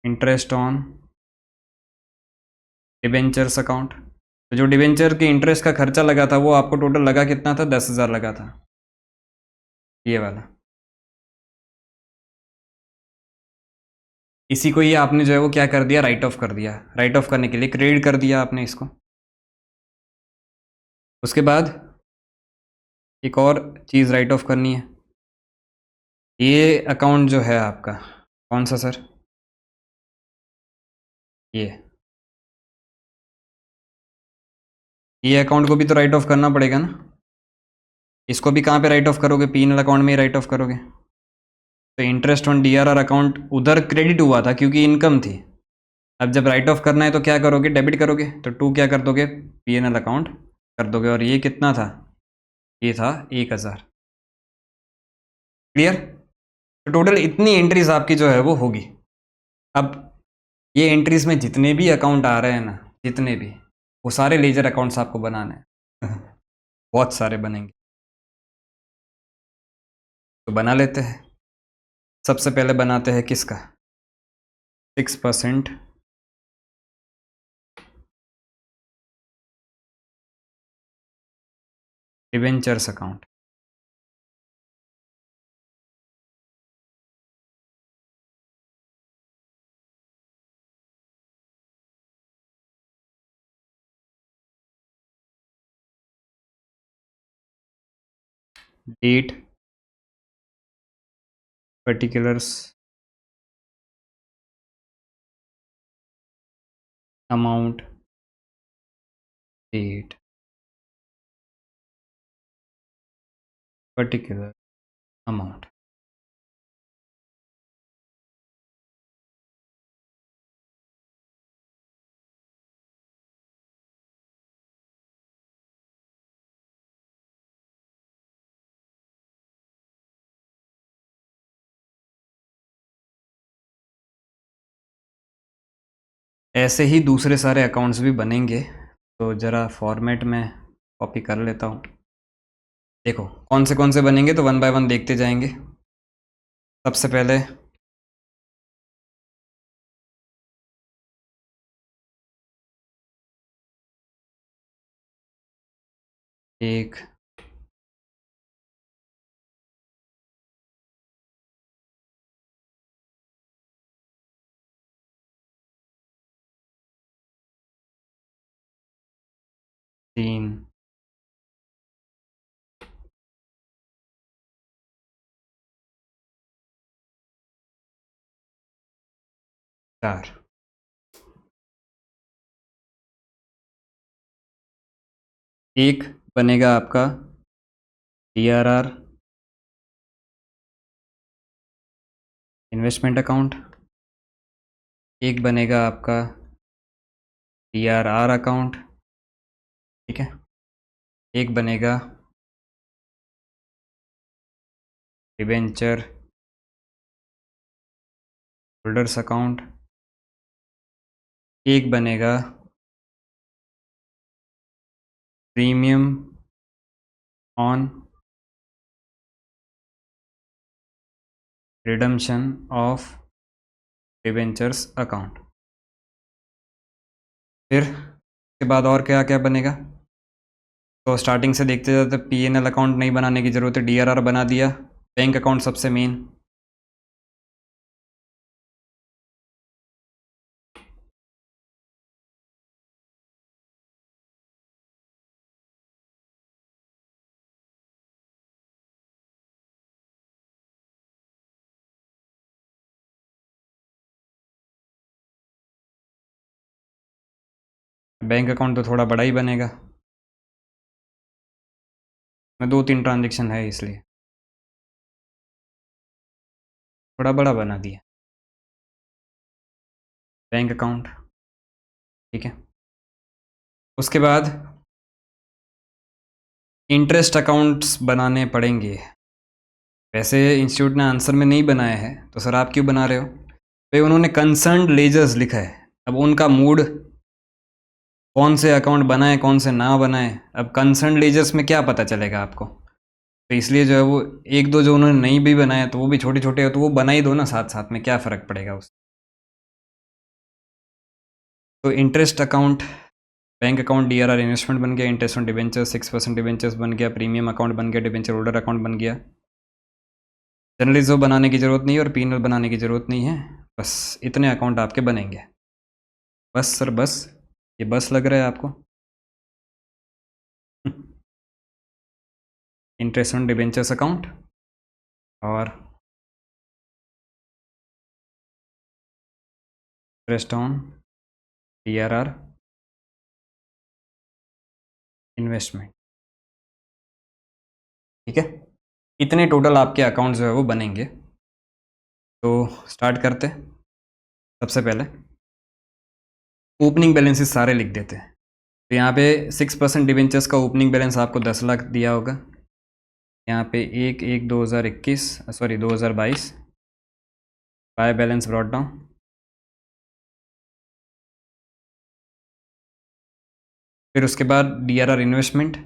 S1: interest on debentures account. तो जो डिबेंचर के इंटरेस्ट का खर्चा लगा था वो आपको टोटल लगा कितना था? 10,000 लगा था, ये वाला। इसी को ये आपने जो है वो क्या कर दिया? राइट ऑफ कर दिया। राइट ऑफ करने के लिए क्रेडिट कर दिया आपने इसको। उसके बाद एक और चीज़ राइट ऑफ करनी है, ये अकाउंट जो है आपका कौन सा सर? ये अकाउंट को भी तो राइट ऑफ करना पड़ेगा ना। इसको भी कहाँ पे राइट ऑफ करोगे? पीएनएल अकाउंट में ही राइट ऑफ करोगे। तो इंटरेस्ट ऑन डीआरआर अकाउंट उधर क्रेडिट हुआ था क्योंकि इनकम थी। अब जब राइट ऑफ करना है तो क्या करोगे? डेबिट करोगे। तो टू क्या कर दोगे? पीएनएल अकाउंट कर दोगे। और ये कितना था? ये था 1000। क्लियर? तो टोटल इतनी एंट्रीज आपकी जो है वो होगी। अब ये एंट्रीज में जितने भी अकाउंट आ रहे हैं ना, जितने भी, वो सारे लेजर अकाउंट्स आपको बनाने हैं। बहुत सारे बनेंगे। तो बना लेते हैं। सबसे पहले बनाते हैं किसका? 6% debentures account. Date, particulars, amount, date, particular, amount. ऐसे ही दूसरे सारे अकाउंट्स भी बनेंगे। तो ज़रा फॉर्मेट में कॉपी कर लेता हूँ। देखो कौन से बनेंगे, तो वन बाय वन देखते जाएंगे। सबसे पहले एक, तीन, चार। एक बनेगा आपका डीआरआर इन्वेस्टमेंट अकाउंट। एक बनेगा आपका डीआरआर अकाउंट। ठीक है। एक बनेगा डिबेंचर होल्डर्स अकाउंट। एक बनेगा premium on redemption of debentures account. फिर उसके बाद और क्या क्या बनेगा? तो स्टार्टिंग से देखते जाते, पीएनएल अकाउंट नहीं बनाने की ज़रूरत है, डीआरआर बना दिया। बैंक अकाउंट सबसे मेन। बैंक अकाउंट तो थोड़ा बड़ा ही बनेगा, मैं 2-3 ट्रांजेक्शन है इसलिए थोड़ा बड़ा बना दिया। Bank account. ठीक है। उसके बाद इंटरेस्ट अकाउंट्स बनाने पड़ेंगे। वैसे इंस्टीट्यूट ने आंसर में नहीं बनाया है, तो सर आप क्यों बना रहे हो? भाई उन्होंने कंसर्न्ड लेजर्स लिखा है। अब उनका मूड, कौन से अकाउंट बनाए कौन से ना बनाए, अब कंसर्न्ड लेजर्स में क्या पता चलेगा आपको? तो इसलिए जो है वो एक दो जो उन्होंने नहीं भी बनाया, तो वो भी छोटे छोटे हो, तो वो बना ही दो ना साथ साथ में, क्या फ़र्क पड़ेगा उस। तो interest account, bank account DRR investment बन गया, इंटरेस्ट ऑन डिबेंचर्स 6% डिबेंचर्स बन गया, प्रीमियम अकाउंट बन गया, डिबेंचर होल्डर अकाउंट बन गया। जनरल रिजर्व बनाने की ज़रूरत नहीं है और पीएनएल बनाने की ज़रूरत नहीं है। बस इतने अकाउंट आपके बनेंगे। बस सर बस, ये बस लग रहा है आपको? इंटरेस्ट ऑन डिबेंचर्स अकाउंट और इंटरेस्ट ऑन DRR इन्वेस्टमेंट। ठीक है, इतने टोटल आपके अकाउंट जो है वो बनेंगे। तो स्टार्ट करते हैं। सबसे पहले ओपनिंग बैलेंसेस सारे लिख देते हैं। तो यहाँ पे 6% डिवेंचर्स का ओपनिंग बैलेंस आपको 10 लाख दिया होगा। यहाँ पे 1/1/2021 sorry 2022 by balance brought down. फिर उसके बाद DRR इन्वेस्टमेंट,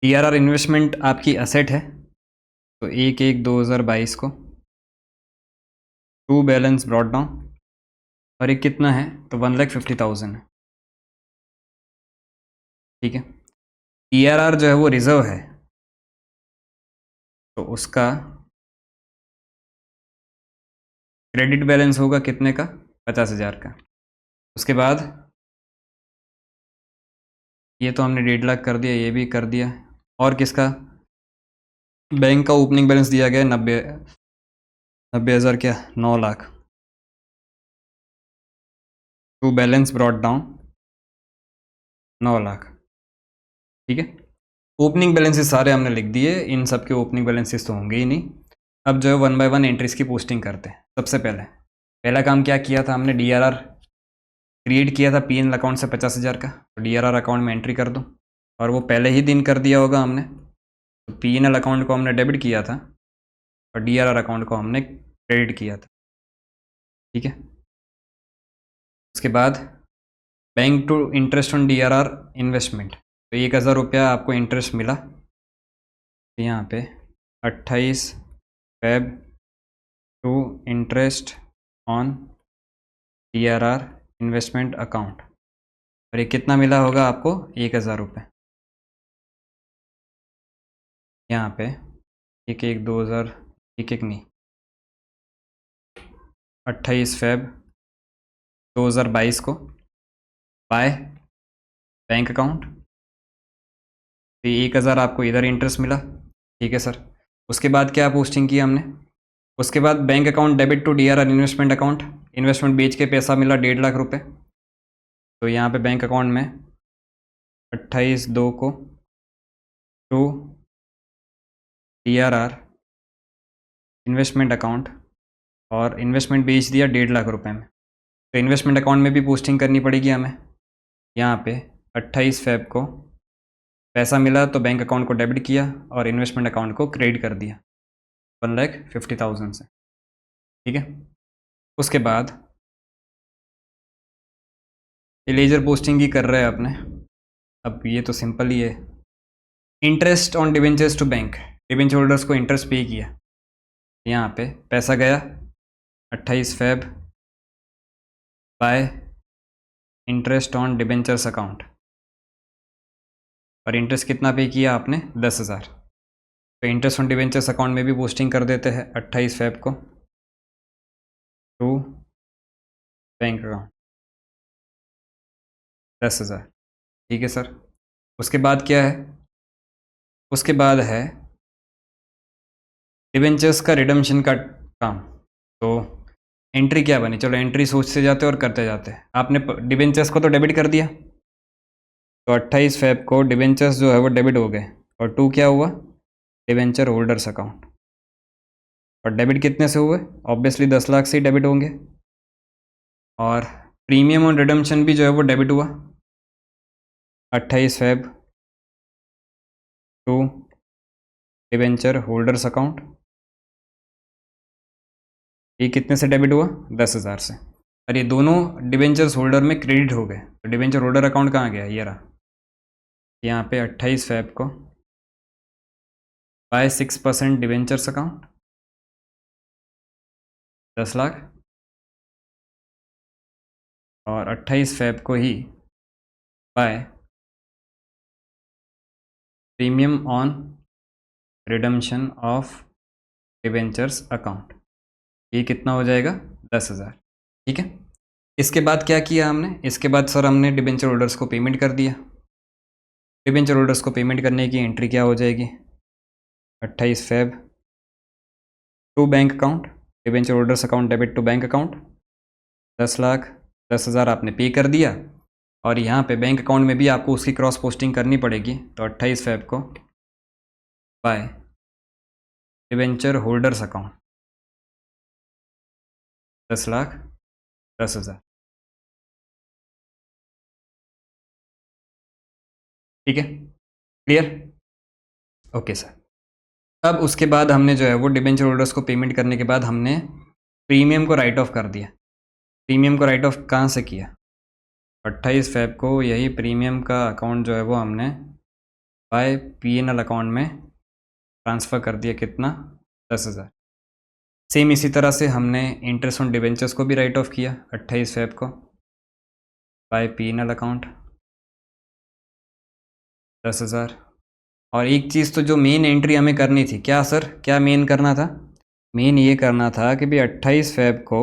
S1: DRR इन्वेस्टमेंट आपकी असेट है, तो 1/1/2022 को टू बैलेंस ब्रॉट डाउन। और ये कितना है, तो 1,50,000 है। ठीक है, DRR जो है वो रिजर्व है, तो उसका क्रेडिट बैलेंस होगा कितने का, 50,000 का। उसके बाद ये तो हमने 1.5 लाख कर दिया, ये भी कर दिया। और किसका, बैंक का ओपनिंग बैलेंस दिया गया है 90,000 क्या 9 lakh to balance brought down 9 lakh. ठीक है, ओपनिंग बैलेंसेस सारे हमने लिख दिए, इन सब के ओपनिंग बैलेंसेस तो होंगे ही नहीं। अब जो है 1 बाय 1 एंट्रीज की पोस्टिंग करते हैं। सबसे पहला काम क्या किया था हमने, DRR क्रिएट किया था PNL अकाउंट से 50,000 का, तो DRR अकाउंट में एंट्री कर दो। और वो पहले ही दिन कर दिया होगा हमने, तो PNL अकाउंट को हमने डेबिट किया था और DRR अकाउंट को हमने क्रेडिट किया था। ठीक है, उसके बाद bank to interest on DRR investment, तो 1,000 रुपया आपको इंटरेस्ट मिला। तो यहाँ पे 28 Feb to interest on DRR investment account, और ये कितना मिला होगा आपको, 1,000 रुपये। यहाँ पे 1/1/2000 1/1 नहीं 28 Feb 2022 को बाय बैंक अकाउंट, तो 1,000 आपको इधर इंटरेस्ट मिला। ठीक है सर, उसके बाद क्या पोस्टिंग की हमने, उसके बाद bank account debit to DRR investment account, investment बेच के पैसा मिला 1.5 लाख रुपए। तो यहाँ पे बैंक अकाउंट में 28/2 को टू DRR इन्वेस्टमेंट अकाउंट, और इन्वेस्टमेंट बेच दिया 1.5 लाख रुपए में। तो इन्वेस्टमेंट अकाउंट में भी पोस्टिंग करनी पड़ेगी हमें। यहाँ पे 28 Feb को पैसा मिला तो बैंक अकाउंट को डेबिट किया और इन्वेस्टमेंट अकाउंट को क्रेडिट कर दिया 1,50,000 से। ठीक है, उसके बाद लेजर पोस्टिंग ही कर रहे हैं अपने। अब ये तो सिंपल ही है, interest on debentures to bank, debenture holders को इंटरेस्ट पे किया। यहाँ पे पैसा गया 28 Feb by interest on debentures account, और इंटरेस्ट कितना पे किया आपने, 10,000। तो इंटरेस्ट ऑन डिवेंचर्स अकाउंट में भी पोस्टिंग कर देते हैं 28 Feb को टू बैंक अकाउंट 10,000। ठीक है सर, उसके बाद क्या है, उसके बाद है डिवेंचर्स का रिडम्पशन का काम। तो एंट्री क्या बनी, चलो एंट्री सोचते जाते और करते जाते। आपने डिवेंचर्स को तो डेबिट कर दिया, तो 28 Feb को डिवेंचर्स जो है वो डेबिट हो गए, और टू क्या हुआ, डिवेंचर होल्डर्स अकाउंट। और डेबिट कितने से हुए, ऑब्वियसली 10 लाख से ही डेबिट होंगे। और प्रीमियम ऑन रिडम्पशन भी जो है वो डेबिट हुआ 28 Feb to debenture holders account. ये कितने से डेबिट हुआ, 10,000 से। और ये दोनों डिवेंचर्स होल्डर में क्रेडिट हो गए। तो डिवेंचर होल्डर अकाउंट कहाँ गया, ये रहा। यहाँ पे 28 Feb को बाय 6% डिवेंचर्स अकाउंट 10 लाख, और 28 Feb को ही by premium on redemption of debentures account, ये कितना हो जाएगा, 10,000। ठीक है, इसके बाद क्या किया हमने, इसके बाद सर हमने डिवेंचर होल्डर्स को पेमेंट कर दिया। डिबेंचर होल्डर्स को पेमेंट करने की एंट्री क्या हो जाएगी? 28 Feb to bank account, debenture holders account debit to bank account, 10,10,000 आपने पे कर दिया और यहाँ पे बैंक अकाउंट में भी आपको उसकी क्रॉस पोस्टिंग करनी पड़ेगी। तो 28 फेब को बाय डिबेंचर होल्डर्स अकाउंट 10,10,000। ठीक है, क्लियर? Okay sir. अब उसके बाद हमने जो है वो डिबेंचर होल्डर्स को पेमेंट करने के बाद हमने प्रीमियम को राइट ऑफ कर दिया। प्रीमियम को राइट ऑफ कहाँ से किया? 28 फेब को यही प्रीमियम का अकाउंट जो है वो हमने बाय P&L अकाउंट में ट्रांसफ़र कर दिया। कितना? 10,000। सेम इसी तरह से हमने इंटरेस्ट ऑन डिबेंचर्स को भी राइट ऑफ किया 28 फेब को बाय P&L अकाउंट 10,000। और एक चीज़ तो जो मेन एंट्री हमें करनी थी, क्या सर, क्या मेन करना था? मेन ये करना था कि भाई 28 फेब को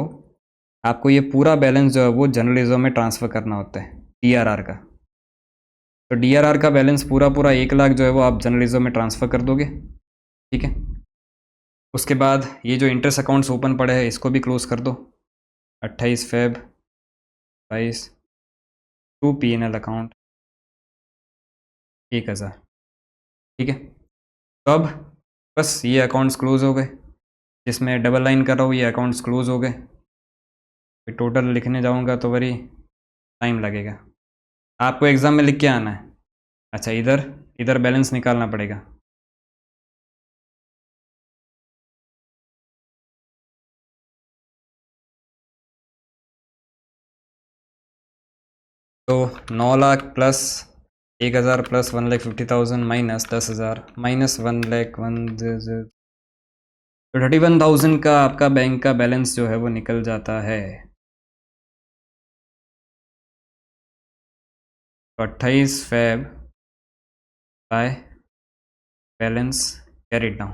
S1: आपको ये पूरा बैलेंस जो है वो जनरल रिजर्व में ट्रांसफ़र करना होता है DRR का। तो DRR का बैलेंस पूरा 1 लाख जो है वो आप जनरल रिजर्व में ट्रांसफ़र कर दोगे। ठीक है, उसके बाद ये जो इंटरेस्ट अकाउंट्स ओपन पड़े हैं इसको भी क्लोज़ कर दो। 28 फेब 22 टू P&L अकाउंट 1,000। ठीक है, तो अब बस ये अकाउंट्स क्लोज़ हो गए। जिसमें डबल लाइन कर रहा हूँ ये अकाउंट्स क्लोज़ हो गए। टोटल लिखने जाऊँगा तो वही टाइम लगेगा। आपको एग्ज़ाम में लिख के आना है। अच्छा, इधर बैलेंस निकालना पड़ेगा। तो 9 lakh plus 1,000 plus 1,50,000 minus 10,000 minus 1 lakh 31,000 का आपका बैंक का बैलेंस जो है वो निकल जाता है। तो 28 Feb bye balance carried down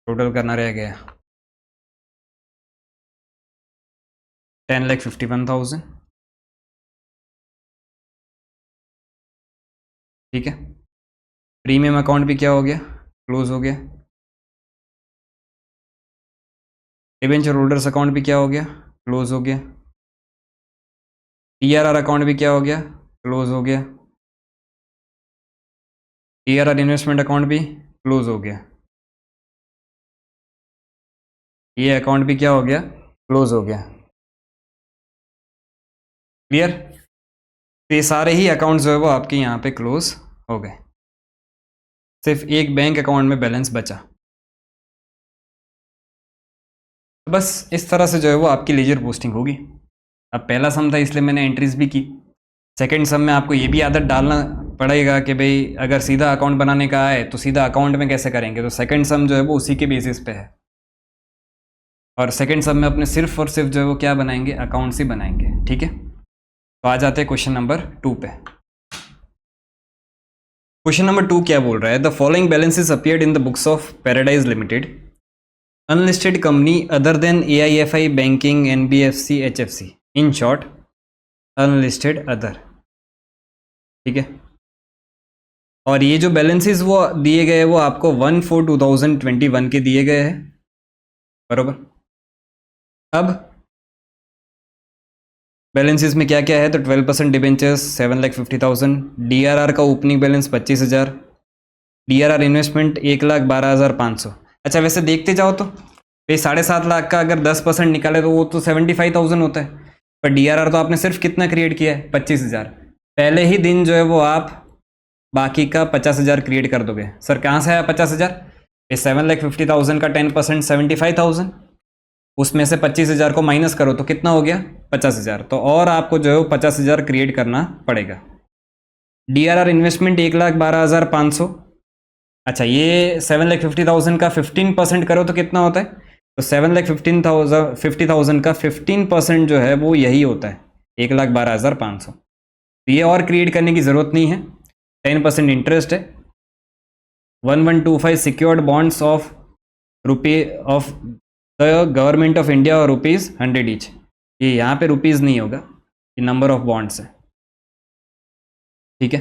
S1: total करना रह गया 10,51,000। ठीक है, प्रीमियम अकाउंट भी क्या हो गया? क्लोज हो गया। डिबेंचर होल्डर्स अकाउंट भी क्या हो गया? क्लोज हो गया। DRR अकाउंट भी क्या हो गया? क्लोज हो गया। DRR इन्वेस्टमेंट अकाउंट भी क्लोज हो गया। ये अकाउंट भी क्या हो गया? क्लोज हो गया। क्लियर? तो ये सारे ही अकाउंट जो है वो आपके यहाँ पे क्लोज हो गए। सिर्फ एक बैंक अकाउंट में बैलेंस बचा। तो बस इस तरह से जो है वो आपकी लेजर पोस्टिंग होगी। अब पहला सम था इसलिए मैंने एंट्रीज भी की। सेकंड सम में आपको ये भी आदत डालना पड़ेगा कि भाई अगर सीधा अकाउंट बनाने का आए तो सीधा अकाउंट में कैसे करेंगे। तो सेकंड सम जो है वो उसी के बेसिस पे है। और सेकंड सम में अपने सिर्फ और सिर्फ जो है वो क्या बनाएंगे? अकाउंट्स ही बनाएंगे। ठीक है, तो आ जाते हैं क्वेश्चन नंबर 2 पे। क्वेश्चन नंबर 2 क्या बोल रहा है? The following balances appeared in the books of paradise limited unlisted company other than AIFI banking NBFC HFC, in short unlisted other. ठीक है, और ये जो बैलेंसेस वो दिए गए वो आपको 1/4/2021 के दिए गए हैं, बरोबर। अब बैलेंसेस में क्या क्या है? तो 12% डिबेंचर्स 7,50,000, DRR का ओपनिंग बैलेंस 25,000, DRR इन्वेस्टमेंट 1,12,500। अच्छा, वैसे देखते जाओ तो भाई 7.5 लाख का अगर 10% निकाले तो वो तो 75,000 होता है। पर DRR तो आपने सिर्फ कितना क्रिएट किया है? 25,000। पहले ही दिन जो है वो आप बाकी का 50,000 क्रिएट कर दोगे। सर कहाँ से आया 50,000? ये 7,50,000 का 10% 75,000, उसमें से 25,000 को माइनस करो तो कितना हो गया? 50,000। तो और आपको जो है वो 50,000 क्रिएट करना पड़ेगा। DRR investment 1,12,500। अच्छा, ये 7,50,000 का 15% करो तो कितना होता है? तो 7,50,000 का 15% जो है वो यही होता है 1,12,500। तो ये और क्रिएट करने की ज़रूरत नहीं है। 10% इंटरेस्ट है। 1125 secured bonds of the government of India और ₹100 ईच। ये यहाँ पे रुपीज़ नहीं होगा, ये नंबर ऑफ बॉन्ड्स है। ठीक है,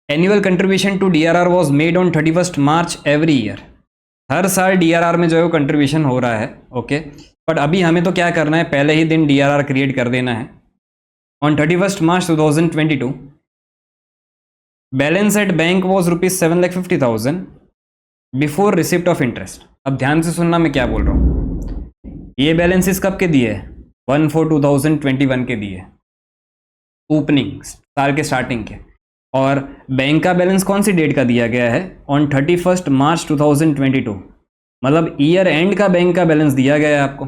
S1: annual contribution to DRR was made on 31st March every year. हर साल DRR में जो है वो कंट्रीब्यूशन हो रहा है, ओके। बट अभी हमें तो क्या करना है, पहले ही दिन DRR क्रिएट कर देना है। On 31st March 2022 balance at bank was ₹7,50,000 before receipt of interest. अब ध्यान से सुनना मैं क्या बोल रहा हूँ। ये बैलेंसेस कब के दिए है? 1/4/2021 के दिए, ओपनिंग साल के स्टार्टिंग के। और बैंक का बैलेंस कौन सी डेट का दिया गया है? ऑन 31st March 2022, मतलब ईयर एंड का बैंक का बैलेंस दिया गया है आपको।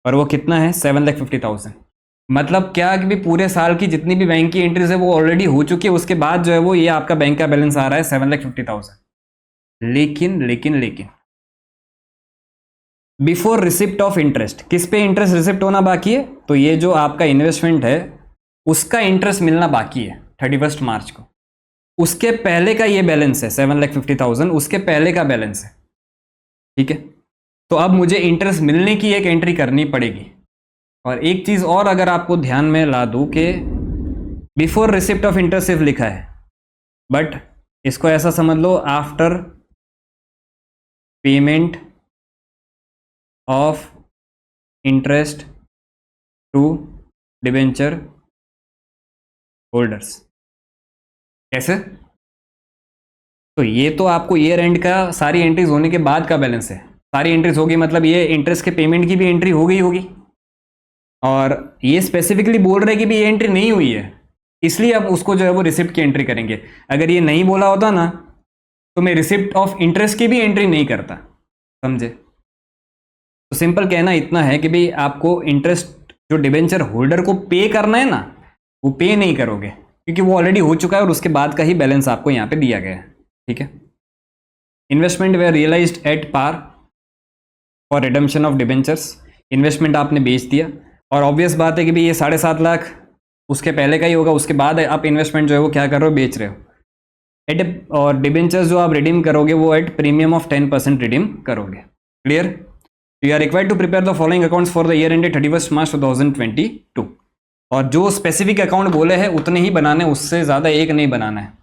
S1: और वो कितना है? 7,50,000। मतलब क्या कि भी पूरे साल की जितनी भी बैंक की एंट्रीज है वो ऑलरेडी हो चुकी है, उसके बाद जो है वो ये आपका बैंक का बैलेंस आ रहा है 7,50,000। लेकिन बिफोर रिसिप्ट ऑफ इंटरेस्ट, किस पे इंटरेस्ट रिसिप्ट होना बाकी है? तो ये जो आपका इन्वेस्टमेंट है उसका इंटरेस्ट मिलना बाकी है 31st मार्च को। उसके पहले का ये बैलेंस है 7,50,000, उसके पहले का बैलेंस है, ठीक है। तो अब मुझे इंटरेस्ट मिलने की एक एंट्री करनी पड़ेगी। और एक चीज और अगर आपको ध्यान में ला दूं कि बिफोर रिसिप्ट ऑफ इंटरेस्ट सिर्फ लिखा है, बट इसको ऐसा समझ लो after payment of interest to debenture holders. कैसे? तो ये तो आपको ईयर एंड का सारी एंट्रीज होने के बाद का बैलेंस है। सारी एंट्रीज होगी मतलब ये इंटरेस्ट के पेमेंट की भी एंट्री हो गई होगी। और ये स्पेसिफिकली बोल रहे हैं कि भी ये एंट्री नहीं हुई है, इसलिए अब उसको जो है वो रिसिप्ट की एंट्री करेंगे। अगर ये नहीं बोला होता ना तो मैं रिसिप्ट ऑफ इंटरेस्ट की भी एंट्री नहीं करता, समझे? तो सिंपल कहना इतना है कि भाई आपको इंटरेस्ट जो डिबेंचर होल्डर को पे करना है ना, वो पे नहीं करोगे क्योंकि वो ऑलरेडी हो चुका है और उसके बाद का ही बैलेंस आपको यहाँ पे दिया गया है, ठीक है। Investment were realised at par for redemption of debentures. Investment आपने बेच दिया और ऑब्वियस बात है कि भाई ये 7.5 लाख उसके पहले का ही होगा, उसके बाद आप इन्वेस्टमेंट जो है वो क्या कर रहे हो, बेच रहे हो एट। और डिबेंचर्स जो आप रिडीम करोगे वो एट प्रीमियम ऑफ 10% रिडीम करोगे। Clear? You are required to prepare the following accounts for the year ended 31st March 2022। और जो स्पेसिफिक अकाउंट बोले हैं उतने ही बनाने, उससे ज़्यादा एक नहीं बनाना है,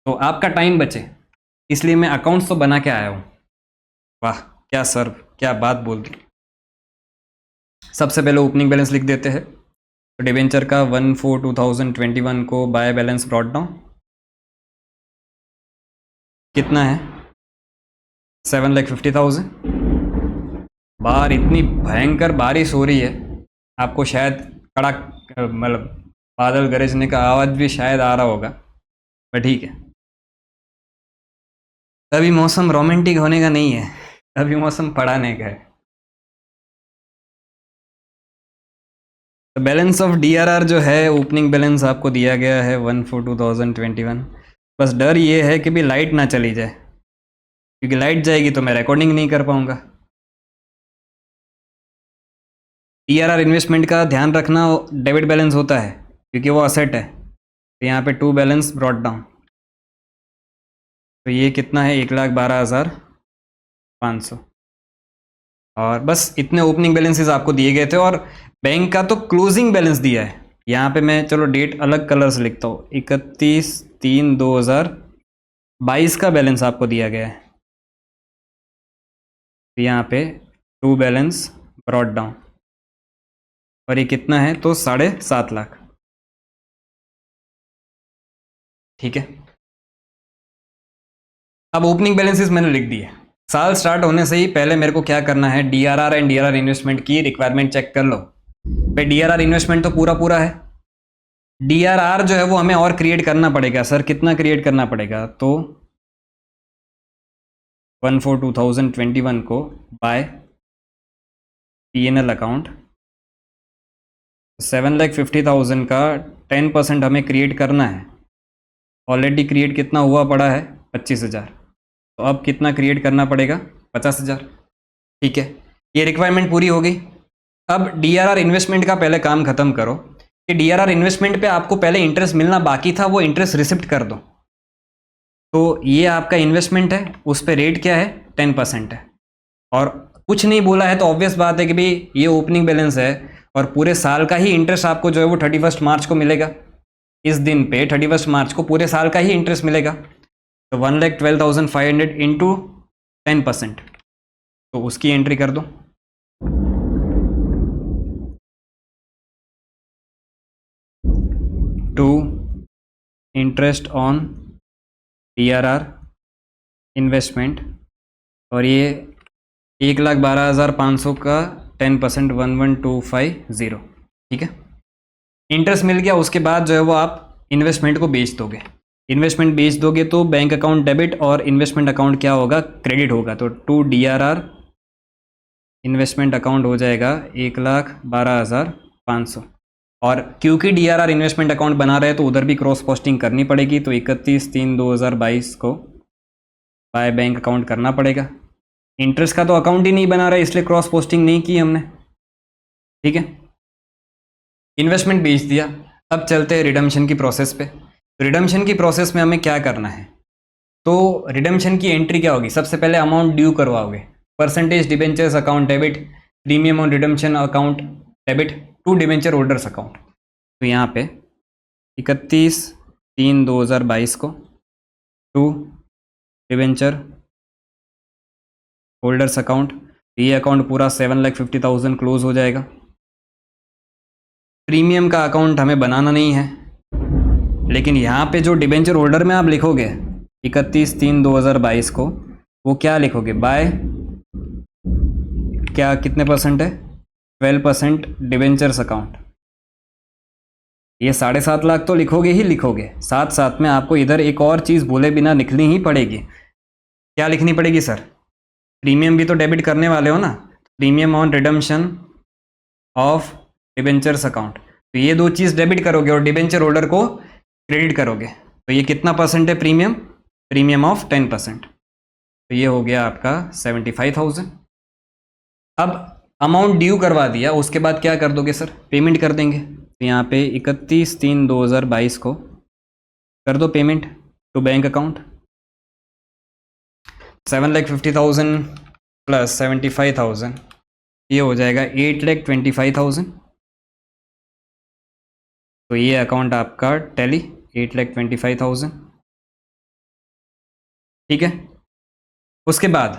S1: तो आपका टाइम बचे, इसलिए मैं अकाउंट्स तो बना के आया हूँ। वाह क्या सर, क्या बात बोल दी। सबसे पहले ओपनिंग बैलेंस लिख देते हैं। तो डिबेंचर का 1/4/2021 को बाय बैलेंस ब्रॉट डाउन कितना है? 7,50,000। बाहर इतनी भयंकर बारिश हो रही है, आपको शायद कड़क मतलब बादल गरजने का आवाज़ भी शायद आ रहा होगा, पर ठीक है। अभी मौसम रोमांटिक होने का नहीं है, अभी मौसम पढ़ाने का है। तो बैलेंस ऑफ DRR जो है, ओपनिंग बैलेंस आपको दिया गया है 1/4/2021। बस डर ये है कि भी लाइट ना चली जाए, क्योंकि लाइट जाएगी तो मैं रिकॉर्डिंग नहीं कर पाऊंगा। DRR इन्वेस्टमेंट का ध्यान रखना, डेबिट बैलेंस होता है क्योंकि वो असेट है। तो यहाँ पे टू बैलेंस ब्रॉट डाउन, तो ये कितना है? 1,12,500। और बस इतने ओपनिंग बैलेंसेस आपको दिए गए थे। और बैंक का तो क्लोजिंग बैलेंस दिया है। यहाँ पे मैं चलो डेट अलग कलर से लिखता हूँ, 31/3/2022 का बैलेंस आपको दिया गया है। तो यहाँ पे टू बैलेंस ब्रॉट डाउन, और ये कितना है? तो 7.5 लाख, ठीक है। अब ओपनिंग बैलेंसेस मैंने लिख दिए। साल स्टार्ट होने से ही पहले मेरे को क्या करना है, DRR एंड DRR इन्वेस्टमेंट की रिक्वायरमेंट चेक कर लो। भाई DRR इन्वेस्टमेंट तो पूरा है, DRR जो है वो हमें और क्रिएट करना पड़ेगा। सर कितना क्रिएट करना पड़ेगा? तो 1/4/2021 को बाय P&L अकाउंट 7,50,000 का 10% हमें क्रिएट करना है। ऑलरेडी क्रिएट कितना हुआ पड़ा है? 25,000। तो अब कितना क्रिएट करना पड़ेगा? 50,000, ठीक है। ये रिक्वायरमेंट पूरी हो गई। अब DRR इन्वेस्टमेंट का पहले काम खत्म करो कि DRR इन्वेस्टमेंट पे आपको पहले इंटरेस्ट मिलना बाकी था, वो इंटरेस्ट रिसिप्ट कर दो। तो ये आपका इन्वेस्टमेंट है, उस पर रेट क्या है? 10% है। और कुछ नहीं बोला है तो ऑब्वियस बात है कि भाई ये ओपनिंग बैलेंस है और पूरे साल का ही इंटरेस्ट आपको जो है वो 31st मार्च को मिलेगा, इस दिन पे 31 मार्च को पूरे साल का ही इंटरेस्ट मिलेगा। तो 1,12,500 इंटू 10%, तो उसकी एंट्री कर दो। To interest on DRR investment, और ये 1,12,500 का 10% 11,250, ठीक है। इंटरेस्ट मिल गया, उसके बाद जो है वो आप इन्वेस्टमेंट को बेच दोगे। इन्वेस्टमेंट बेच दोगे तो बैंक अकाउंट डेबिट और इन्वेस्टमेंट अकाउंट क्या होगा, क्रेडिट होगा। तो टू DRR इन्वेस्टमेंट अकाउंट हो जाएगा 1,12,500, और क्योंकि DRR इन्वेस्टमेंट अकाउंट बना रहे हैं तो उधर भी क्रॉस पोस्टिंग करनी पड़ेगी। तो 31/3/2022 को बाय बैंक अकाउंट करना पड़ेगा। इंटरेस्ट का तो अकाउंट ही नहीं बना रहा है, इसलिए क्रॉस पोस्टिंग नहीं की हमने, ठीक है। इन्वेस्टमेंट बेच दिया, अब चलते हैं रिडम्पशन की प्रोसेस पे। तो रिडम्पशन की प्रोसेस में हमें क्या करना है, तो रिडम्पशन की एंट्री क्या होगी, सबसे पहले अमाउंट ड्यू करवाओगे, percentage debentures account debit, premium on redemption account debit to debenture holders account. तो यहाँ पे 31/3/2022 को टू डिबेंचर होल्डर्स अकाउंट, ये अकाउंट पूरा 7,50,000 क्लोज हो जाएगा। प्रीमियम का अकाउंट हमें बनाना नहीं है, लेकिन यहाँ पे जो डिबेंचर होल्डर में आप लिखोगे 31/3/2022 को, वो क्या लिखोगे, बाय क्या कितने परसेंट है, 12% डिबेंचर्स अकाउंट। ये 7.5 लाख तो लिखोगे ही लिखोगे, साथ साथ में आपको इधर एक और चीज़ बोले बिना लिखनी ही पड़ेगी। क्या लिखनी पड़ेगी सर, प्रीमियम भी तो डेबिट करने वाले हो ना, premium on redemption of debentures account. तो ये दो चीज़ डेबिट करोगे और डिबेंचर होल्डर को क्रेडिट करोगे। तो ये कितना परसेंट है प्रीमियम, प्रीमियम ऑफ 10%, तो ये हो गया आपका 75,000। अब अमाउंट ड्यू करवा दिया, उसके बाद क्या कर दोगे सर, पेमेंट कर देंगे। तो यहाँ पे 31/3/2022 को कर दो payment to bank account, 7,50,000 plus 75,000, ये हो जाएगा 8,25,000। तो ये अकाउंट आपका टैली 8,25,000, ठीक है। उसके बाद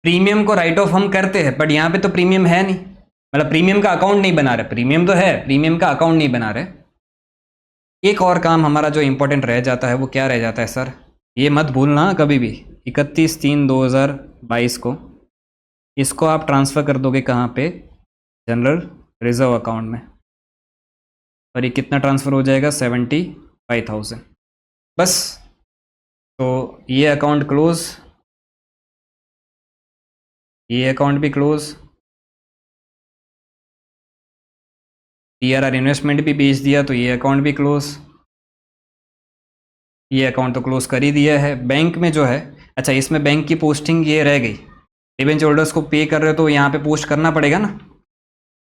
S1: प्रीमियम को राइट ऑफ हम करते हैं, बट यहाँ पे तो प्रीमियम है नहीं, मतलब प्रीमियम का अकाउंट नहीं बना रहे, प्रीमियम तो है, प्रीमियम का अकाउंट नहीं बना रहे। एक और काम हमारा जो इंपॉर्टेंट रह जाता है वो क्या रह जाता है सर, ये मत भूलना कभी भी, 31/3/2022 को इसको आप ट्रांसफ़र कर दोगे कहाँ पे, जनरल रिजर्व अकाउंट में, और ये कितना ट्रांसफ़र हो जाएगा, 75,000 बस। तो ये अकाउंट क्लोज, ये अकाउंट भी क्लोज, DRR इन्वेस्टमेंट भी बेच दिया तो ये अकाउंट भी क्लोज, ये अकाउंट तो क्लोज कर ही दिया है। बैंक में जो है, अच्छा इसमें बैंक की पोस्टिंग ये रह गई, डिबेंचर होल्डर्स को पे कर रहे हो तो यहाँ पे पोस्ट करना पड़ेगा ना। तो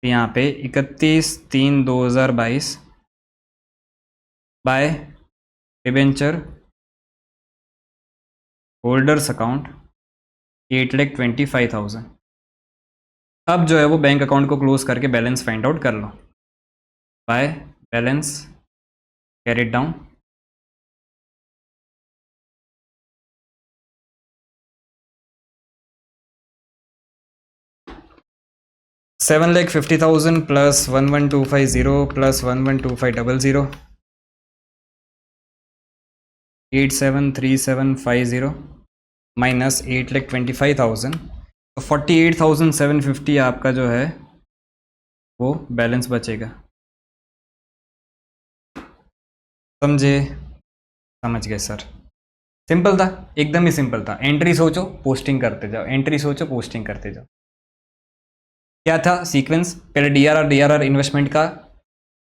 S1: यहाँ पे 31/3/2022 बाय डिबेंचर होल्डर्स अकाउंट 8,25,000। अब जो है वो बैंक अकाउंट को क्लोज करके बैलेंस फाइंड आउट कर लो, by balance carried down, $7,50,000 plus 11,250 plus 11,2500 873750 minus 8,25,000, तो 48,750 आपका जो है वो बैलेंस बचेगा। समझे, समझ गए सर, सिंपल था, एकदम ही सिंपल था। एंट्री सोचो पोस्टिंग करते जाओ, एंट्री सोचो पोस्टिंग करते जाओ। क्या था सीक्वेंस, पहले DRR इन्वेस्टमेंट का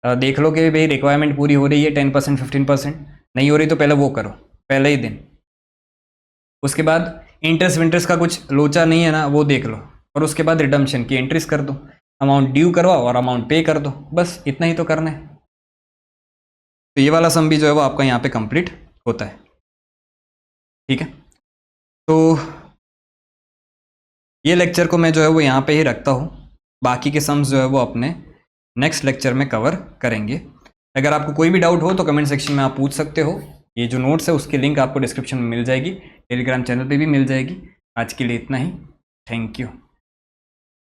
S1: देख लो कि भाई रिक्वायरमेंट पूरी हो रही है, 10% 15% नहीं हो रही तो पहले वो करो पहले ही दिन। उसके बाद इंटरेस्ट का कुछ लोचा नहीं है ना, वो देख लो, और उसके बाद रिडम्पशन की एंट्रीज कर दो, अमाउंट ड्यू करवाओ और अमाउंट पे कर दो, बस इतना ही तो करना है। तो ये वाला सम भी जो है वो आपका यहाँ पे कंप्लीट होता है, ठीक है। तो ये लेक्चर को मैं जो है वो यहाँ पे ही रखता हूँ, बाकी के सम्स जो है वो अपने नेक्स्ट लेक्चर में कवर करेंगे। अगर आपको कोई भी डाउट हो तो कमेंट सेक्शन में आप पूछ सकते हो। ये जो नोट्स है उसकी लिंक आपको डिस्क्रिप्शन में मिल जाएगी, टेलीग्राम चैनल पे भी मिल जाएगी। आज के लिए इतना ही, थैंक यू।